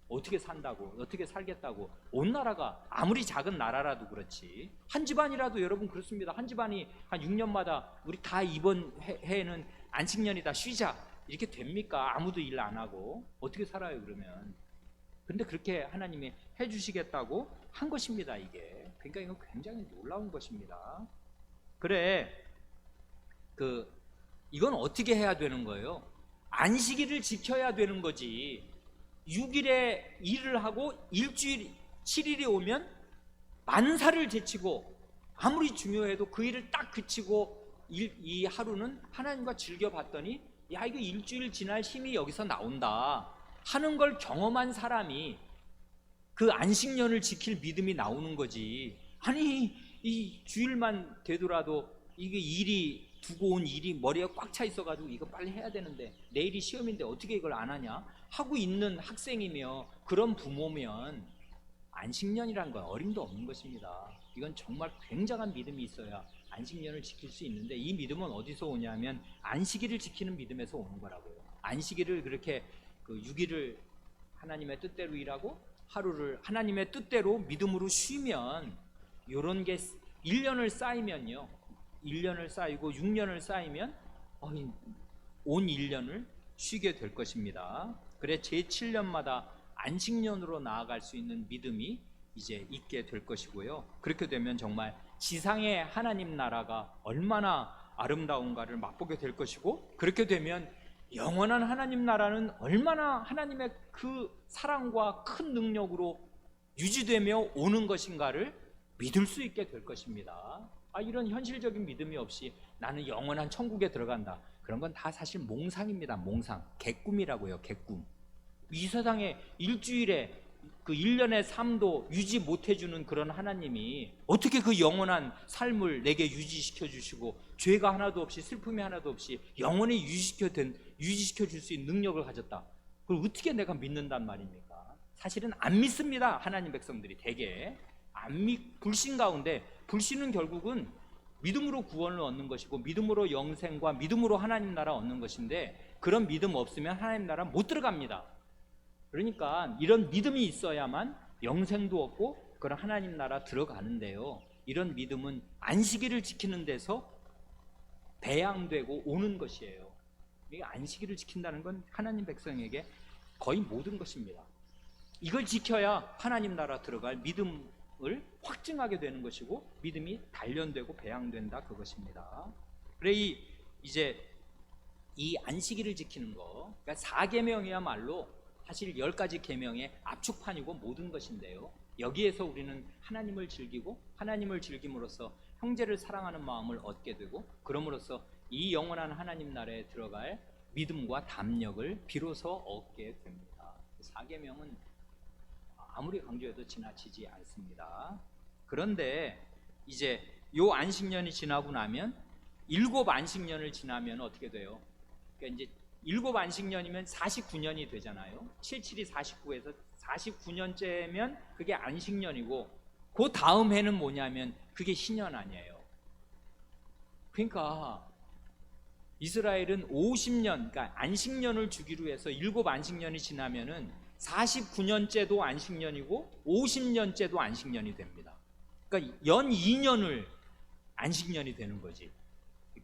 어떻게 산다고, 어떻게 살겠다고. 온 나라가 아무리 작은 나라라도 그렇지, 한 집안이라도 여러분 그렇습니다. 한 집안이 한 6년마다 우리 다 이번 해에는 안식년이다 쉬자 이렇게 됩니까? 아무도 일 안 하고 어떻게 살아요 그러면. 근데 그렇게 하나님이 해주시겠다고 한 것입니다 이게. 그러니까 이건 굉장히 놀라운 것입니다. 그래, 이건 어떻게 해야 되는 거예요? 안식일을 지켜야 되는 거지. 6일에 일을 하고 일주일 7일이 오면 만사를 제치고 아무리 중요해도 그 일을 딱 그치고 이 하루는 하나님과 즐겨봤더니 야, 이거 일주일 지날 힘이 여기서 나온다 하는 걸 경험한 사람이 그 안식년을 지킬 믿음이 나오는 거지. 아니 이 주일만 되더라도 이게 일이 두고 온 일이 머리에 꽉 차 있어가지고 이거 빨리 해야 되는데 내일이 시험인데 어떻게 이걸 안 하냐 하고 있는 학생이며 그런 부모면 안식년이란 건 어림도 없는 것입니다. 이건 정말 굉장한 믿음이 있어야 안식년을 지킬 수 있는데, 이 믿음은 어디서 오냐면 안식일을 지키는 믿음에서 오는 거라고요. 안식일을 그렇게 그 6일을 하나님의 뜻대로 일하고 하루를 하나님의 뜻대로 믿음으로 쉬면, 요런 게 1년을 쌓이면요, 1년을 쌓이고 6년을 쌓이면 온 1년을 쉬게 될 것입니다. 그래 제7년마다 안식년으로 나아갈 수 있는 믿음이 이제 있게 될 것이고요. 그렇게 되면 정말 지상의 하나님 나라가 얼마나 아름다운가를 맛보게 될 것이고, 그렇게 되면 영원한 하나님 나라는 얼마나 하나님의 그 사랑과 큰 능력으로 유지되며 오는 것인가를 믿을 수 있게 될 것입니다. 이런 현실적인 믿음이 없이 나는 영원한 천국에 들어간다, 그런 건 다 사실 몽상입니다. 몽상, 개꿈이라고요. 개꿈. 이 세상에 일주일에 그 1년의 삶도 유지 못해주는 그런 하나님이 어떻게 그 영원한 삶을 내게 유지시켜 주시고 죄가 하나도 없이 슬픔이 하나도 없이 영원히 유지시켜 줄 수 있는 능력을 가졌다, 그걸 어떻게 내가 믿는단 말입니까? 사실은 안 믿습니다. 하나님 백성들이 대개 불신 가운데, 불신은 결국은 믿음으로 구원을 얻는 것이고 믿음으로 영생과 믿음으로 하나님 나라 얻는 것인데, 그런 믿음 없으면 하나님 나라 못 들어갑니다. 그러니까 이런 믿음이 있어야만 영생도 얻고 그런 하나님 나라 들어가는데요, 이런 믿음은 안식일을 지키는 데서 배양되고 오는 것이에요. 이 안식일을 지킨다는 건 하나님 백성에게 거의 모든 것입니다. 이걸 지켜야 하나님 나라 들어갈 믿음을 확증하게 되는 것이고 믿음이 단련되고 배양된다, 그것입니다. 그래 이제 이 안식일을 지키는 거, 그러니까 4계명이야말로 사실 10가지 계명의 압축판이고 모든 것인데요, 여기에서 우리는 하나님을 즐기고 하나님을 즐김으로써 형제를 사랑하는 마음을 얻게 되고, 그럼으로써 이 영원한 하나님 나라에 들어갈 믿음과 담력을 비로소 얻게 됩니다. 4계명은 아무리 강조해도 지나치지 않습니다. 그런데 이제 요 안식년이 지나고 나면 7 안식년을 지나면 어떻게 돼요? 그러니까 이제 7 안식년이면 49년이 되잖아요. 77이 49에서 49년째면 그게 안식년이고, 그 다음 해는 뭐냐면 그게 신년 아니에요. 그러니까 이스라엘은 50년, 그러니까 안식년을 주기로 해서 7 안식년이 지나면은 49년째도 안식년이고 50년째도 안식년이 됩니다. 그러니까 연 2년을 안식년이 되는 거지.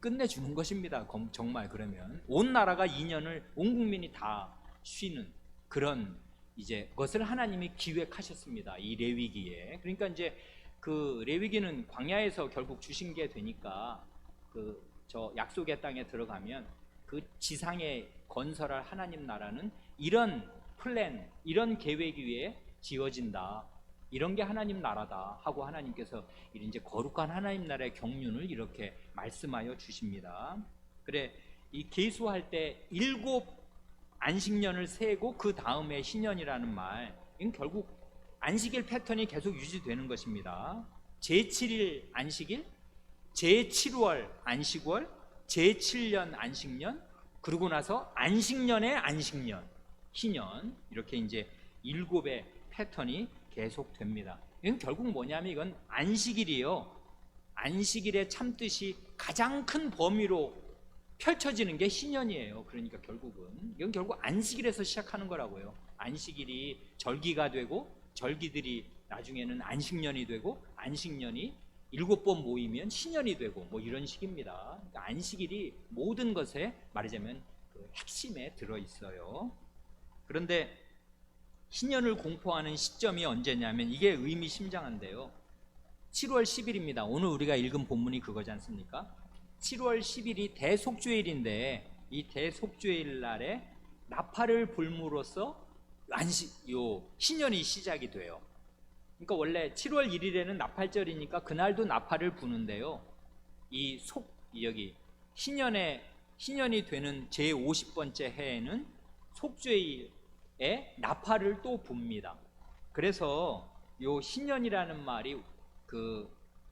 끝내주는 것입니다. 정말. 그러면 온 나라가 2년을 온 국민이 다 쉬는 그런 이제 것을 하나님이 기획하셨습니다. 이 레위기에. 그러니까 이제 그 레위기는 광야에서 결국 주신 게 되니까 저 약속의 땅에 들어가면 그 지상에 건설할 하나님 나라는 이런 플랜, 이런 계획 위에 지어진다, 이런 게 하나님 나라다 하고 하나님께서 이제 거룩한 하나님 나라의 경륜을 이렇게 말씀하여 주십니다. 그래 이 계수할 때 7 안식년을 세고 그 다음에 신년이라는 말, 이건 결국 안식일 패턴이 계속 유지되는 것입니다. 제7일 안식일, 제7월 안식월, 제7년 안식년, 그러고 나서 안식년의 안식년, 희년, 이렇게 이제 7의 패턴이 계속됩니다. 이건 결국 뭐냐면 이건 안식일이에요. 안식일의 참뜻이 가장 큰 범위로 펼쳐지는 게 신년이에요. 그러니까 결국은 이건 결국 안식일에서 시작하는 거라고요. 안식일이 절기가 되고 절기들이 나중에는 안식년이 되고 안식년이 7번 모이면 신년이 되고 뭐 이런 식입니다. 그러니까 안식일이 모든 것에 말하자면 그 핵심에 들어있어요. 그런데 신년을 공포하는 시점이 언제냐면 이게 의미심장한데요, 7월 10일입니다. 오늘 우리가 읽은 본문이 그거지 않습니까? 7월 10일이 대속죄일인데 이 대속죄일 날에 나팔을 불므로써 신년이 시작이 돼요. 그러니까 원래 7월 1일에는 나팔절이니까 그날도 나팔을 부는데요. 여기 신년이 되는 제 50번째 해에는 속죄일에 나팔을 또 붑니다. 그래서 요 신년이라는 말이 그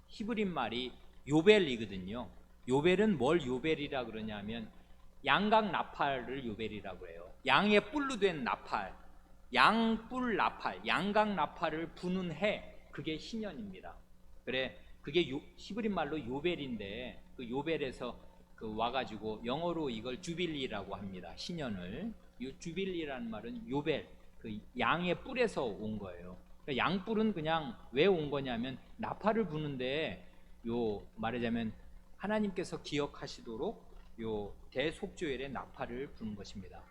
히브리 말이 요벨이거든요. 요벨은 뭘 요벨이라 그러냐면 양각 나팔을 요벨이라고 해요. 양의 뿔로 된 나팔, 양뿔 나팔, 양각 나팔을 부는 해, 그게 신년입니다. 그래, 그게 히브리 말로 요벨인데 그 요벨에서 그 와가지고 영어로 이걸 주빌리라고 합니다. 신년을. 이 주빌리라는 말은 요벨, 그 양의 뿔에서 온 거예요. 그러니까 양뿔은 그냥 왜 온 거냐면 나팔을 부는데 말하자면 하나님께서 기억하시도록 요 대속죄일의 나팔을 부는 것입니다.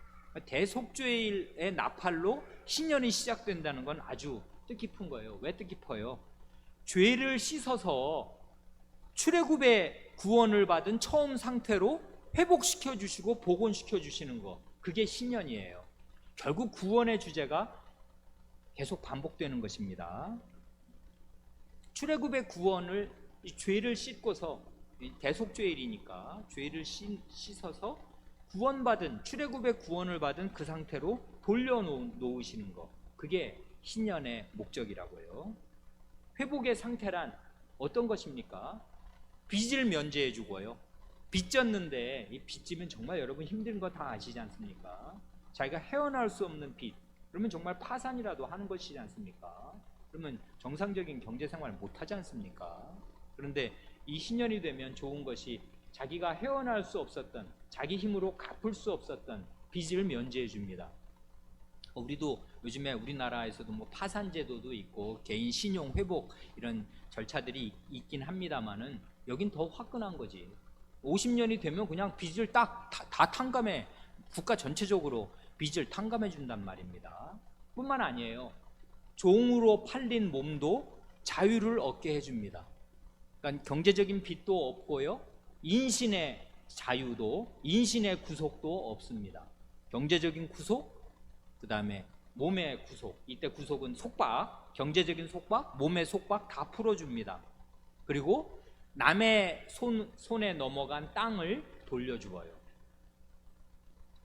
대속죄일의 나팔로 신년이 시작된다는 건 아주 뜻깊은 거예요. 왜 뜻깊어요? 죄를 씻어서 출애굽의 구원을 받은 처음 상태로 회복시켜 주시고 복원시켜 주시는 거, 그게 신년이에요. 결국 구원의 주제가 계속 반복되는 것입니다. 출애굽의 구원을, 죄를 씻고서, 대속죄일이니까 죄를 씻어서 구원받은, 출애굽의 구원을 받은 그 상태로 돌려놓으시는 거, 그게 신년의 목적이라고요. 회복의 상태란 어떤 것입니까? 빚을 면제해 주고요. 빚 졌는데, 이 빚 지면 정말 여러분 힘든 거 다 아시지 않습니까? 자기가 헤어나올 수 없는 빚, 그러면 정말 파산이라도 하는 것이지 않습니까? 그러면 정상적인 경제생활 못하지 않습니까? 그런데 이 신년이 되면 좋은 것이 자기가 헤어날 수 없었던, 자기 힘으로 갚을 수 없었던 빚을 면제해 줍니다. 우리도 요즘에 우리나라에서도 뭐 파산제도도 있고 개인 신용 회복 이런 절차들이 있긴 합니다만은 여긴 더 화끈한 거지. 50년이 되면 그냥 빚을 다 탕감해, 국가 전체적으로 빚을 탕감해 준단 말입니다. 뿐만 아니에요. 종으로 팔린 몸도 자유를 얻게 해줍니다. 그러니까 경제적인 빚도 없고요, 인신의 자유도, 인신의 구속도 없습니다. 경제적인 구속, 그 다음에 몸의 구속, 이때 구속은 속박, 경제적인 속박, 몸의 속박 다 풀어줍니다. 그리고 남의 손에 넘어간 땅을 돌려주어요.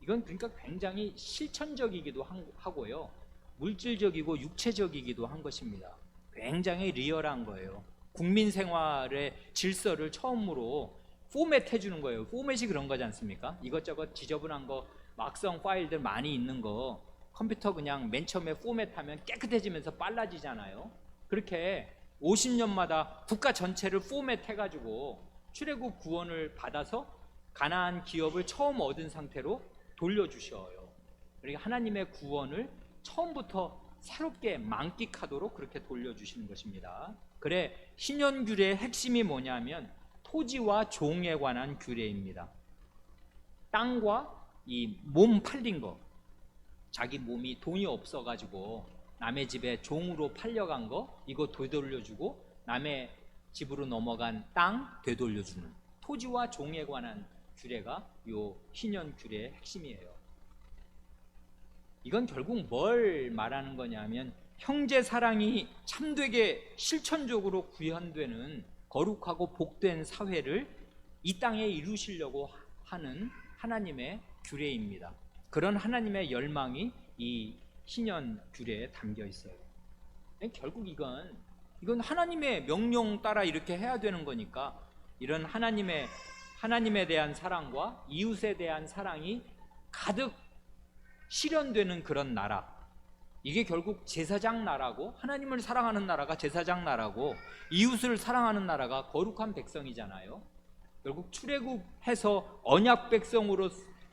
이건 그러니까 굉장히 실천적이기도 하고요, 물질적이고 육체적이기도 한 것입니다. 굉장히 리얼한 거예요. 국민 생활의 질서를 처음으로 포맷 해주는 거예요. 포맷이 그런 거지 않습니까? 이것저것 지저분한 거, 막성 파일들 많이 있는 거 컴퓨터 그냥 맨 처음에 포맷하면 깨끗해지면서 빨라지잖아요. 그렇게 50년마다 국가 전체를 포맷해가지고 출애굽 구원을 받아서 가나안 기업을 처음 얻은 상태로 돌려주셔요. 그러니까 하나님의 구원을 처음부터 새롭게 만끽하도록 그렇게 돌려주시는 것입니다. 그래, 신년규례의 핵심이 뭐냐면 토지와 종에 관한 규례입니다. 땅과 이 몸 팔린 거, 자기 몸이 돈이 없어가지고 남의 집에 종으로 팔려간 거, 이거 되돌려주고 남의 집으로 넘어간 땅 되돌려주는 토지와 종에 관한 규례가 요 신년 규례의 핵심이에요. 이건 결국 뭘 말하는 거냐면 형제 사랑이 참되게 실천적으로 구현되는 거룩하고 복된 사회를 이 땅에 이루시려고 하는 하나님의 규례입니다. 그런 하나님의 열망이 이 신년 규례에 담겨 있어요. 결국 이건 하나님의 명령 따라 이렇게 해야 되는 거니까, 이런 하나님에 대한 사랑과 이웃에 대한 사랑이 가득 실현되는 그런 나라, 이게 결국 제사장 나라고, 하나님을 사랑하는 나라가 제사장 나라고, 이웃을 사랑하는 나라가 거룩한 백성이잖아요. 결국 출애굽해서 언약 백성으로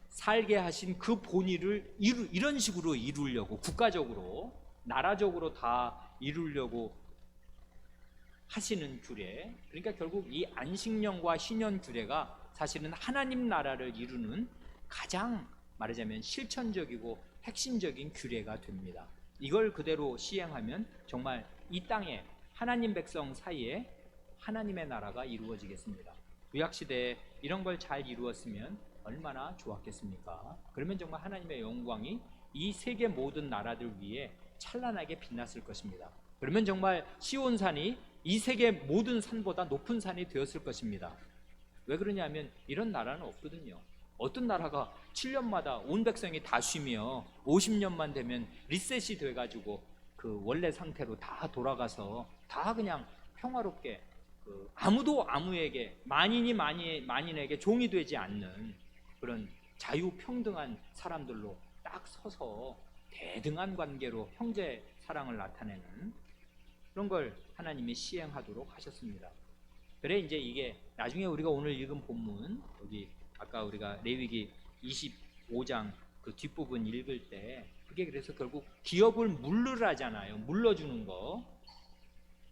살게 하신 그 본의를 이런 식으로 이루려고, 국가적으로 나라적으로 다 이루려고 하시는 규례. 그러니까 결국 이 안식년과 신년 규례가 사실은 하나님 나라를 이루는 가장 말하자면 실천적이고 핵심적인 규례가 됩니다. 이걸 그대로 시행하면 정말 이 땅에 하나님 백성 사이에 하나님의 나라가 이루어지겠습니다. 구약시대에 이런 걸 잘 이루었으면 얼마나 좋았겠습니까? 그러면 정말 하나님의 영광이 이 세계 모든 나라들 위에 찬란하게 빛났을 것입니다. 그러면 정말 시온산이 이 세계 모든 산보다 높은 산이 되었을 것입니다. 왜 그러냐면 이런 나라는 없거든요. 어떤 나라가 7년마다 온 백성이 다 쉬며 50년만 되면 리셋이 돼가지고 그 원래 상태로 다 돌아가서 다 그냥 평화롭게 아무도 아무에게 만인이 만인에게 종이 되지 않는 그런 자유평등한 사람들로 딱 서서 대등한 관계로 형제 사랑을 나타내는 그런 걸 하나님이 시행하도록 하셨습니다. 그래 이제 이게 나중에 우리가 오늘 읽은 본문 여기 아까 우리가 레위기 25장 그 뒷부분 읽을 때 그게 그래서 결국 기업을 물르라잖아요. 물러주는 거.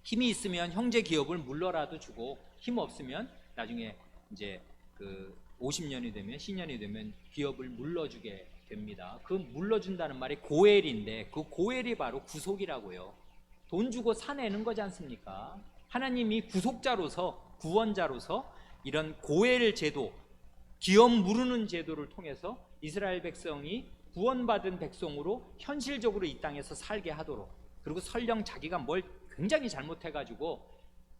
힘이 있으면 형제 기업을 물러라도 주고 힘 없으면 나중에 이제 그 50년이 되면 신년이 되면 기업을 물러주게 됩니다. 그 물러준다는 말이 고엘인데 그 고엘이 바로 구속이라고요. 돈 주고 사내는 거지 않습니까? 하나님이 구속자로서 구원자로서 이런 고엘 제도, 기업 무르는 제도를 통해서 이스라엘 백성이 구원받은 백성으로 현실적으로 이 땅에서 살게 하도록, 그리고 설령 자기가 뭘 굉장히 잘못해가지고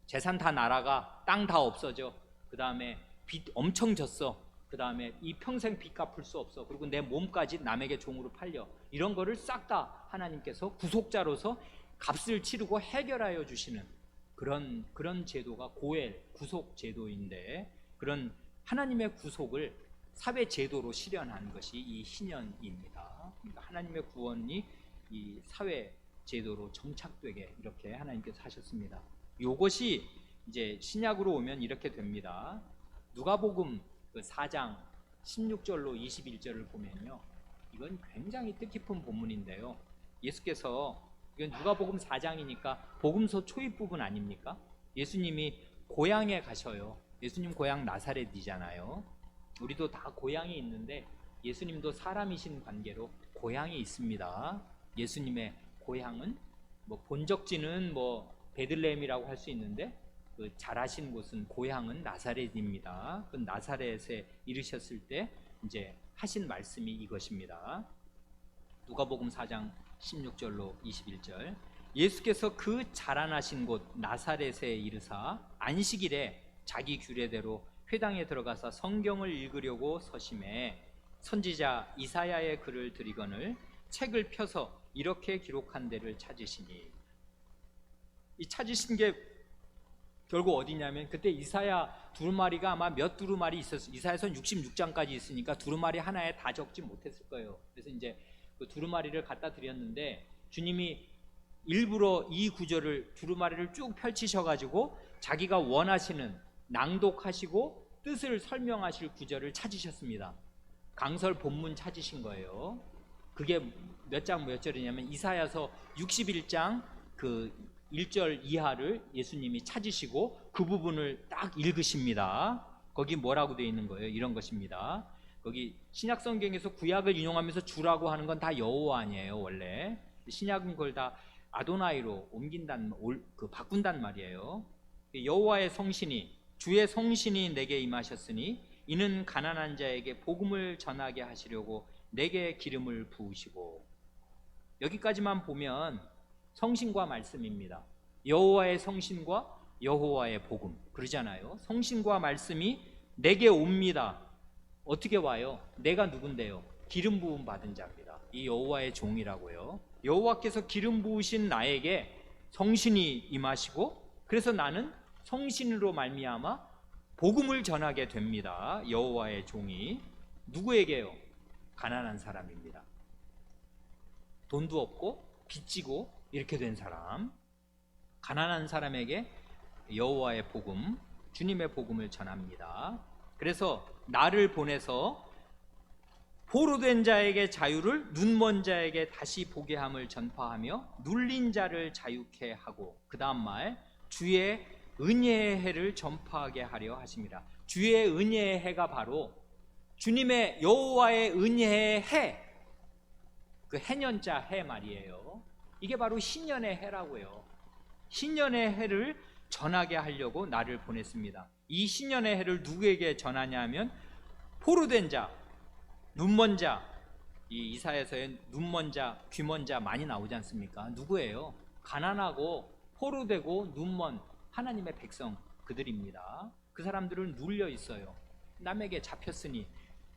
재산 다 날아가, 땅 다 없어져, 그 다음에 빚 엄청 졌어, 그 다음에 이 평생 빚 갚을 수 없어, 그리고 내 몸까지 남에게 종으로 팔려, 이런 거를 싹 다 하나님께서 구속자로서 값을 치르고 해결하여 주시는 그런 제도가 고엘 구속 제도인데, 그런 하나님의 구속을 사회 제도로 실현한 것이 이 신년입니다. 그러니까 하나님의 구원이 이 사회 제도로 정착되게 이렇게 하나님께서 하셨습니다. 이것이 이제 신약으로 오면 이렇게 됩니다. 누가복음 그 4장 16절로 21절을 보면요, 이건 굉장히 뜻깊은 본문인데요, 예수께서, 이건 누가복음 4장이니까 복음서 초입 부분 아닙니까? 예수님이 고향에 가셔요. 예수님 고향 나사렛이잖아요. 우리도 다 고향이 있는데 예수님도 사람이신 관계로 고향이 있습니다. 예수님의 고향은 뭐 본적지는 뭐 베들레헴이라고 할 수 있는데 그 자라신 곳은 고향은 나사렛입니다. 그 나사렛에 이르셨을 때 이제 하신 말씀이 이것입니다. 누가복음 4장 16절로 21절. 예수께서 그 자라나신 곳 나사렛에 이르사 안식일에 자기 규례대로 회당에 들어가서 성경을 읽으려고 서심해 선지자 이사야의 글을 들이거늘 책을 펴서 이렇게 기록한 데를 찾으시니, 이 찾으신 게 결국 어디냐면 그때 이사야 두루마리가 아마 몇 두루마리 있었어요. 이사야서 66장까지 있으니까 두루마리 하나에 다 적지 못했을 거예요. 그래서 이제 그 두루마리를 갖다 드렸는데 주님이 일부러 이 구절을 두루마리를 쭉 펼치셔가지고 자기가 원하시는 낭독하시고 뜻을 설명하실 구절을 찾으셨습니다. 강설 본문 찾으신 거예요. 그게 몇 장 몇 절이냐면 이사야서 61장 그 1절 이하를 예수님이 찾으시고 그 부분을 딱 읽으십니다. 거기 뭐라고 되어 있는 거예요? 이런 것입니다. 거기 신약 성경에서 구약을 인용하면서 주라고 하는 건 다 여호와 아니에요. 원래 신약은 그걸 다 아도나이로 바꾼단 말이에요. 여호와의 성신이, 주의 성신이 내게 임하셨으니 이는 가난한 자에게 복음을 전하게 하시려고 내게 기름을 부으시고, 여기까지만 보면 성신과 말씀입니다. 여호와의 성신과 여호와의 복음 그러잖아요. 성신과 말씀이 내게 옵니다. 어떻게 와요? 내가 누군데요? 기름 부음 받은 자입니다. 이 여호와의 종이라고요. 여호와께서 기름 부으신 나에게 성신이 임하시고, 그래서 나는 성신으로 말미암아 복음을 전하게 됩니다. 여호와의 종이 누구에게요? 가난한 사람입니다. 돈도 없고 빚지고 이렇게 된 사람, 가난한 사람에게 여호와의 복음, 주님의 복음을 전합니다. 그래서 나를 보내서 포로된 자에게 자유를, 눈먼 자에게 다시 보게 함을 전파하며 눌린 자를 자유케 하고, 그 다음 말 주의 은혜의 해를 전파하게 하려 하십니다. 주의 은혜의 해가 바로 주님의 여호와의 은혜의 해, 그 해년자 해 말이에요. 이게 바로 신년의 해라고요. 신년의 해를 전하게 하려고 나를 보냈습니다. 이 신년의 해를 누구에게 전하냐 하면 포로된 자, 눈먼 자, 이 이사야서에 눈먼 자, 귀먼 자 많이 나오지 않습니까? 누구예요? 가난하고 포로되고 눈먼 하나님의 백성 그들입니다. 그 사람들은 눌려 있어요. 남에게 잡혔으니,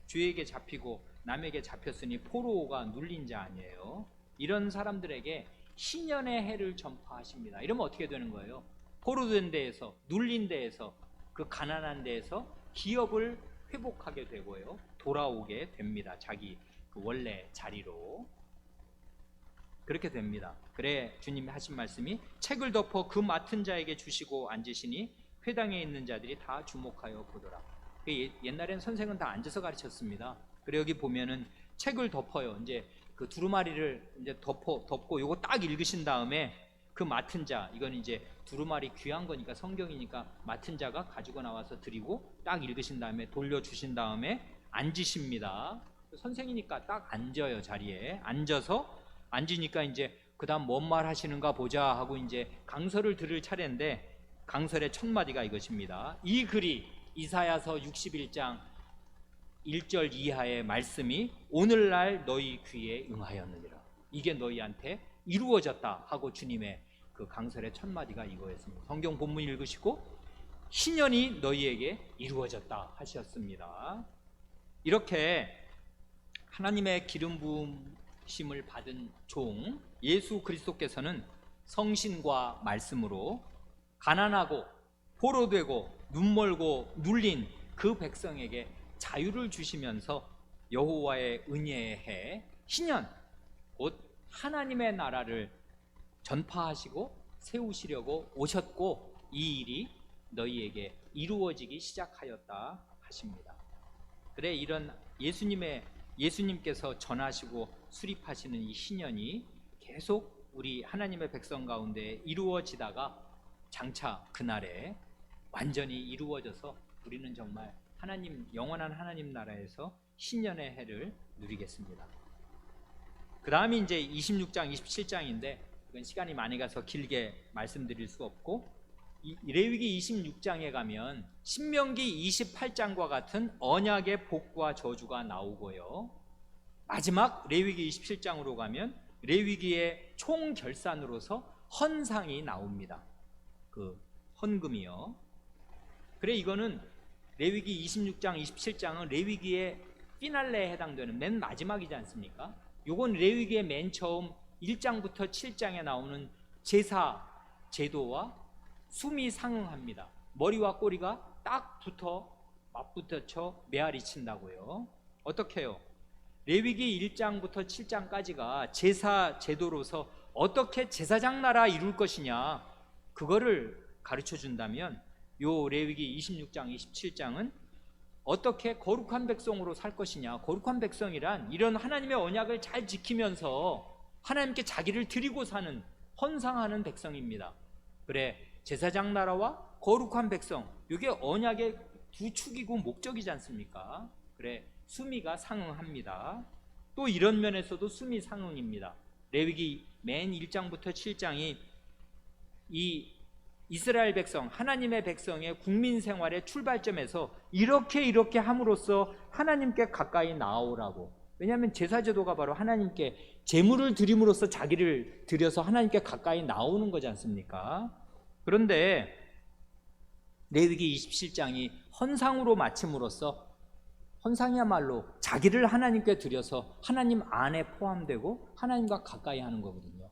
주에게 잡히고 남에게 잡혔으니 포로가 눌린 자 아니에요. 이런 사람들에게 신년의 해를 전파하십니다. 이러면 어떻게 되는 거예요? 포로된 데에서, 눌린 데에서, 그 가난한 데에서 기업을 회복하게 되고요, 돌아오게 됩니다. 자기 그 원래 자리로. 그렇게 됩니다. 그래 주님이 하신 말씀이 책을 덮어 그 맡은 자에게 주시고 앉으시니 회당에 있는 자들이 다 주목하여 보더라. 옛날엔 선생은 다 앉아서 가르쳤습니다. 그래 여기 보면은 책을 덮어요. 이제 그 두루마리를 이제 덮고 요거 딱 읽으신 다음에 그 맡은 자, 이건 이제 두루마리 귀한 거니까 성경이니까 맡은 자가 가지고 나와서 드리고 딱 읽으신 다음에 돌려주신 다음에 앉으십니다. 선생이니까 딱 앉아요. 자리에 앉아서, 앉으니까 이제 그 다음 뭔 말 하시는가 보자 하고 이제 강설을 들을 차례인데, 강설의 첫 마디가 이것입니다. 이 글이 이사야서 61장 1절 이하의 말씀이 오늘날 너희 귀에 응하였느니라. 이게 너희한테 이루어졌다 하고 주님의 그 강설의 첫 마디가 이거였습니다. 성경 본문 읽으시고 신년이 너희에게 이루어졌다 하셨습니다. 이렇게 하나님의 기름 부으심을 받은 종 예수 그리스도께서는 성신과 말씀으로 가난하고 포로되고 눈멀고 눌린 그 백성에게 자유를 주시면서 여호와의 은혜의 해 신년, 곧 하나님의 나라를 전파하시고 세우시려고 오셨고, 이 일이 너희에게 이루어지기 시작하였다 하십니다. 그래 이런 예수님께서 전하시고 수립하시는 이 신년이 계속 우리 하나님의 백성 가운데 이루어지다가 장차 그날에 완전히 이루어져서 우리는 정말 하나님, 영원한 하나님 나라에서 신년의 해를 누리겠습니다. 그 다음이 이제 26장 27장인데 이건 시간이 많이 가서 길게 말씀드릴 수 없고, 레위기 26장에 가면 신명기 28장과 같은 언약의 복과 저주가 나오고요, 마지막 레위기 27장으로 가면 레위기의 총결산으로서 헌상이 나옵니다. 그 헌금이요. 그래 이거는 레위기 26장 27장은 레위기의 피날레에 해당되는 맨 마지막이지 않습니까? 요건 레위기의 맨 처음 1장부터 7장에 나오는 제사 제도와 숨이 상응합니다. 머리와 꼬리가 딱 맞붙어쳐 메아리 친다고요. 어떻게 해요? 레위기 1장부터 7장까지가 제사 제도로서 어떻게 제사장 나라 이룰 것이냐, 그거를 가르쳐 준다면 요 레위기 26장 27장은 어떻게 거룩한 백성으로 살 것이냐, 거룩한 백성이란 이런 하나님의 언약을 잘 지키면서 하나님께 자기를 드리고 사는, 헌상하는 백성입니다. 그래 제사장 나라와 거룩한 백성, 이게 언약의 두 축이고 목적이지 않습니까? 그래 수미가 상응합니다. 또 이런 면에서도 수미 상응입니다. 레위기 맨 1장부터 7장이 이 이스라엘 백성, 하나님의 백성의 국민 생활의 출발점에서 이렇게 함으로써 하나님께 가까이 나아오라고. 왜냐하면 제사제도가 바로 하나님께 제물을 드림으로써 자기를 드려서 하나님께 가까이 나오는 거지 않습니까? 그런데 레위기 27장이 헌상으로 마침으로써, 헌상이야말로 자기를 하나님께 드려서 하나님 안에 포함되고 하나님과 가까이 하는 거거든요.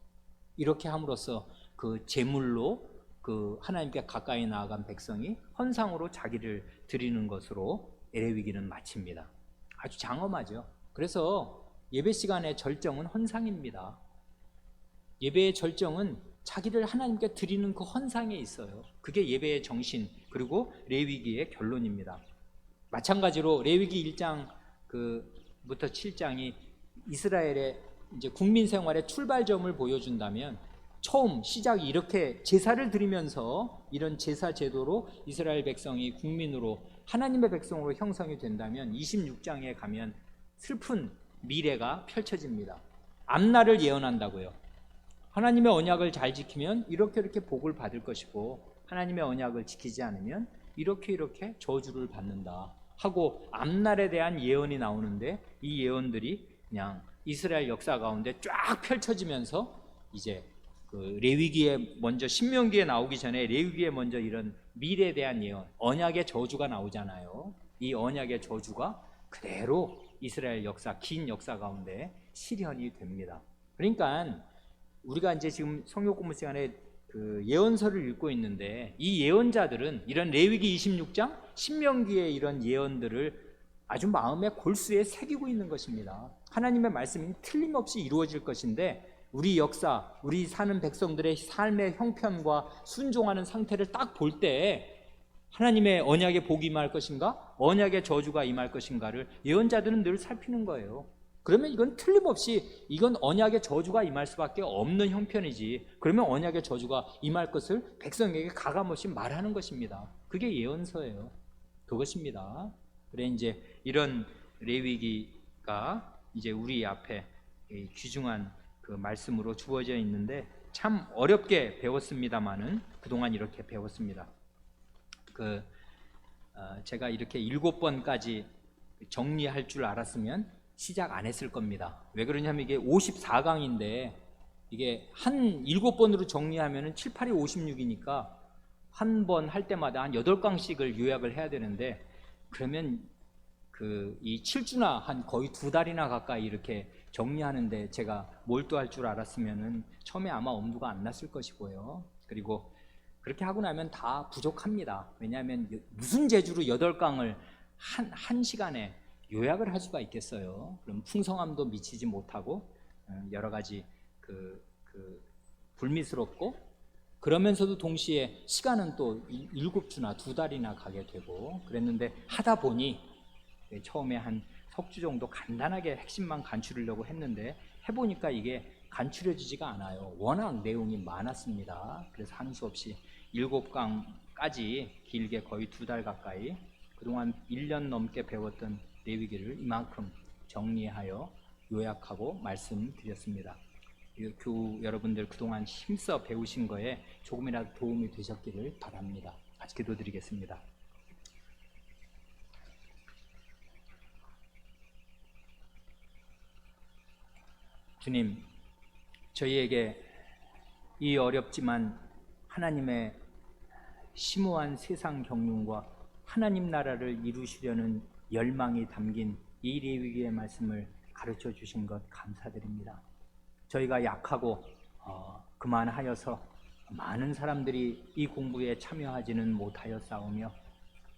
이렇게 함으로써 그 제물로 그 하나님께 가까이 나아간 백성이 헌상으로 자기를 드리는 것으로 레위기는 마칩니다. 아주 장엄하죠. 그래서 예배 시간의 절정은 헌상입니다. 예배의 절정은 자기를 하나님께 드리는 그 헌상에 있어요. 그게 예배의 정신, 그리고 레위기의 결론입니다. 마찬가지로 레위기 1장 부터 7장이 이스라엘의 이제 국민 생활의 출발점을 보여준다면, 처음 시작이 이렇게 제사를 드리면서 이런 제사 제도로 이스라엘 백성이 국민으로 하나님의 백성으로 형성이 된다면 26장에 가면 슬픈 미래가 펼쳐집니다. 앞날을 예언한다고요. 하나님의 언약을 잘 지키면 이렇게 복을 받을 것이고, 하나님의 언약을 지키지 않으면 이렇게 저주를 받는다 하고 앞날에 대한 예언이 나오는데, 이 예언들이 그냥 이스라엘 역사 가운데 쫙 펼쳐지면서 이제 그 레위기에 먼저 신명기에 나오기 전에 레위기에 먼저 이런 미래에 대한 예언, 언약의 저주가 나오잖아요. 이 언약의 저주가 그대로 이스라엘 역사, 긴 역사 가운데 실현이 됩니다. 그러니까 우리가 이제 지금 성경 공부 시간에 그 예언서를 읽고 있는데 이 예언자들은 이런 레위기 26장, 신명기의 이런 예언들을 아주 마음의 골수에 새기고 있는 것입니다. 하나님의 말씀이 틀림없이 이루어질 것인데 우리 역사, 우리 사는 백성들의 삶의 형편과 순종하는 상태를 딱 볼 때 하나님의 언약의 복이 임할 것인가, 언약의 저주가 임할 것인가를 예언자들은 늘 살피는 거예요. 그러면 이건 틀림없이 이건 언약의 저주가 임할 수밖에 없는 형편이지, 그러면 언약의 저주가 임할 것을 백성에게 가감없이 말하는 것입니다. 그게 예언서예요. 그것입니다. 그래 이제 이런 레위기가 이제 우리 앞에 귀중한 그 말씀으로 주어져 있는데 참 어렵게 배웠습니다만은 그동안 이렇게 배웠습니다. 제가 이렇게 7번까지 정리할 줄 알았으면 시작 안 했을 겁니다. 왜 그러냐면 이게 54강인데 이게 한 7번으로 정리하면은 7, 8이 56이니까 한 번 할 때마다 한 8강씩을 요약을 해야 되는데 그러면 이 7주나 한 거의 2달이나 가까이 이렇게 정리하는데 제가 몰두할 줄 알았으면은 처음에 아마 엄두가 안 났을 것이고요. 그리고 그렇게 하고 나면 다 부족합니다. 왜냐하면 무슨 재주로 8강을 한 시간에 요약을 할 수가 있겠어요. 그럼 풍성함도 미치지 못하고 여러 가지 불미스럽고 그러면서도 동시에 시간은 또 7주나 2달이나 가게 되고 그랬는데 하다 보니 처음에 한 석주 정도 간단하게 핵심만 간추리려고 했는데 해보니까 이게 간추려지지가 않아요. 워낙 내용이 많았습니다. 그래서 하는 수 없이 7강까지 길게 거의 2달 가까이 그동안 1년 넘게 배웠던 레위기를 이만큼 정리하여 요약하고 말씀드렸습니다. 교우 여러분들 그동안 힘써 배우신 거에 조금이라도 도움이 되셨기를 바랍니다. 같이 기도드리겠습니다. 주님, 저희에게 이 어렵지만 하나님의 심오한 세상 경륜과 하나님 나라를 이루시려는 열망이 담긴 이 레위기의 말씀을 가르쳐 주신 것 감사드립니다. 저희가 약하고 그만하여서 많은 사람들이 이 공부에 참여하지는 못하였사오며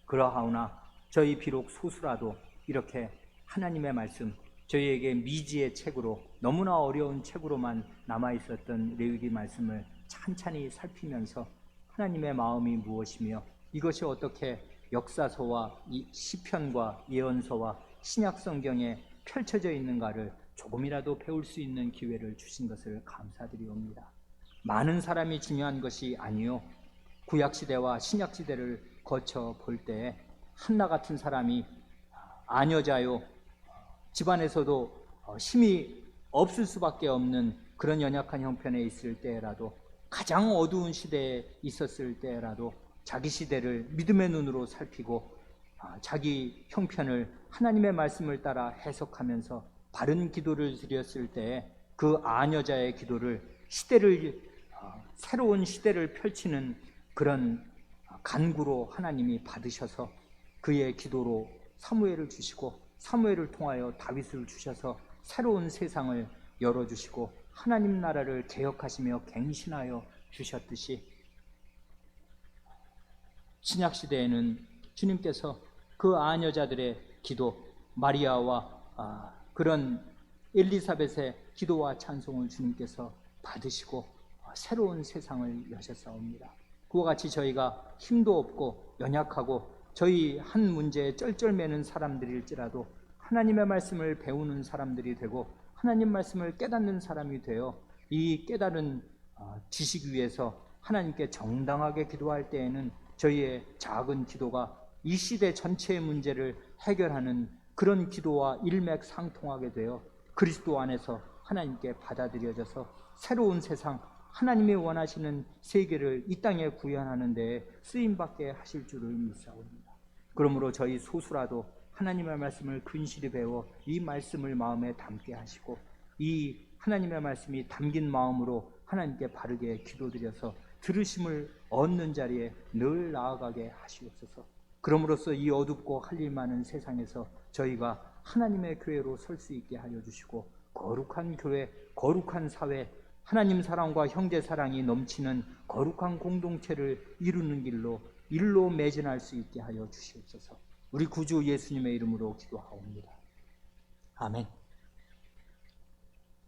그러하오나 저희 비록 소수라도 이렇게 하나님의 말씀 저희에게 미지의 책으로 너무나 어려운 책으로만 남아있었던 레위기 말씀을 찬찬히 살피면서 하나님의 마음이 무엇이며 이것이 어떻게 역사서와 이 시편과 예언서와 신약성경에 펼쳐져 있는가를 조금이라도 배울 수 있는 기회를 주신 것을 감사드리옵니다. 많은 사람이 중요한 것이 아니요 구약시대와 신약시대를 거쳐 볼 때 한나 같은 사람이 아녀자요 집안에서도 힘이 없을 수밖에 없는 그런 연약한 형편에 있을 때라도 가장 어두운 시대에 있었을 때라도 자기 시대를 믿음의 눈으로 살피고 자기 형편을 하나님의 말씀을 따라 해석하면서 바른 기도를 드렸을 때 그 아녀자의 기도를 새로운 시대를 펼치는 그런 간구로 하나님이 받으셔서 그의 기도로 사무엘을 주시고 사무엘을 통하여 다윗을 주셔서 새로운 세상을 열어주시고 하나님 나라를 개혁하시며 갱신하여 주셨듯이 신약시대에는 주님께서 그 아녀자들의 기도 마리아와 그런 엘리사벳의 기도와 찬송을 주님께서 받으시고 새로운 세상을 여셨사옵니다. 그와 같이 저희가 힘도 없고 연약하고 저희 한 문제에 쩔쩔매는 사람들일지라도 하나님의 말씀을 배우는 사람들이 되고 하나님 말씀을 깨닫는 사람이 되어 이 깨달은 지식 위에서 하나님께 정당하게 기도할 때에는 저희의 작은 기도가 이 시대 전체의 문제를 해결하는 그런 기도와 일맥상통하게 되어 그리스도 안에서 하나님께 받아들여져서 새로운 세상 하나님이 원하시는 세계를 이 땅에 구현하는 데에 쓰임받게 하실 줄을 믿사옵니다. 그러므로 저희 소수라도 하나님의 말씀을 근실히 배워 이 말씀을 마음에 담게 하시고 이 하나님의 말씀이 담긴 마음으로 하나님께 바르게 기도드려서 들으심을 얻는 자리에 늘 나아가게 하시옵소서. 그럼으로써 이 어둡고 할 일 많은 세상에서 저희가 하나님의 교회로 설 수 있게 하여 주시고, 거룩한 교회, 거룩한 사회, 하나님 사랑과 형제 사랑이 넘치는 거룩한 공동체를 이루는 일로 매진할 수 있게 하여 주시옵소서. 우리 구주 예수님의 이름으로 기도하옵니다. 아멘.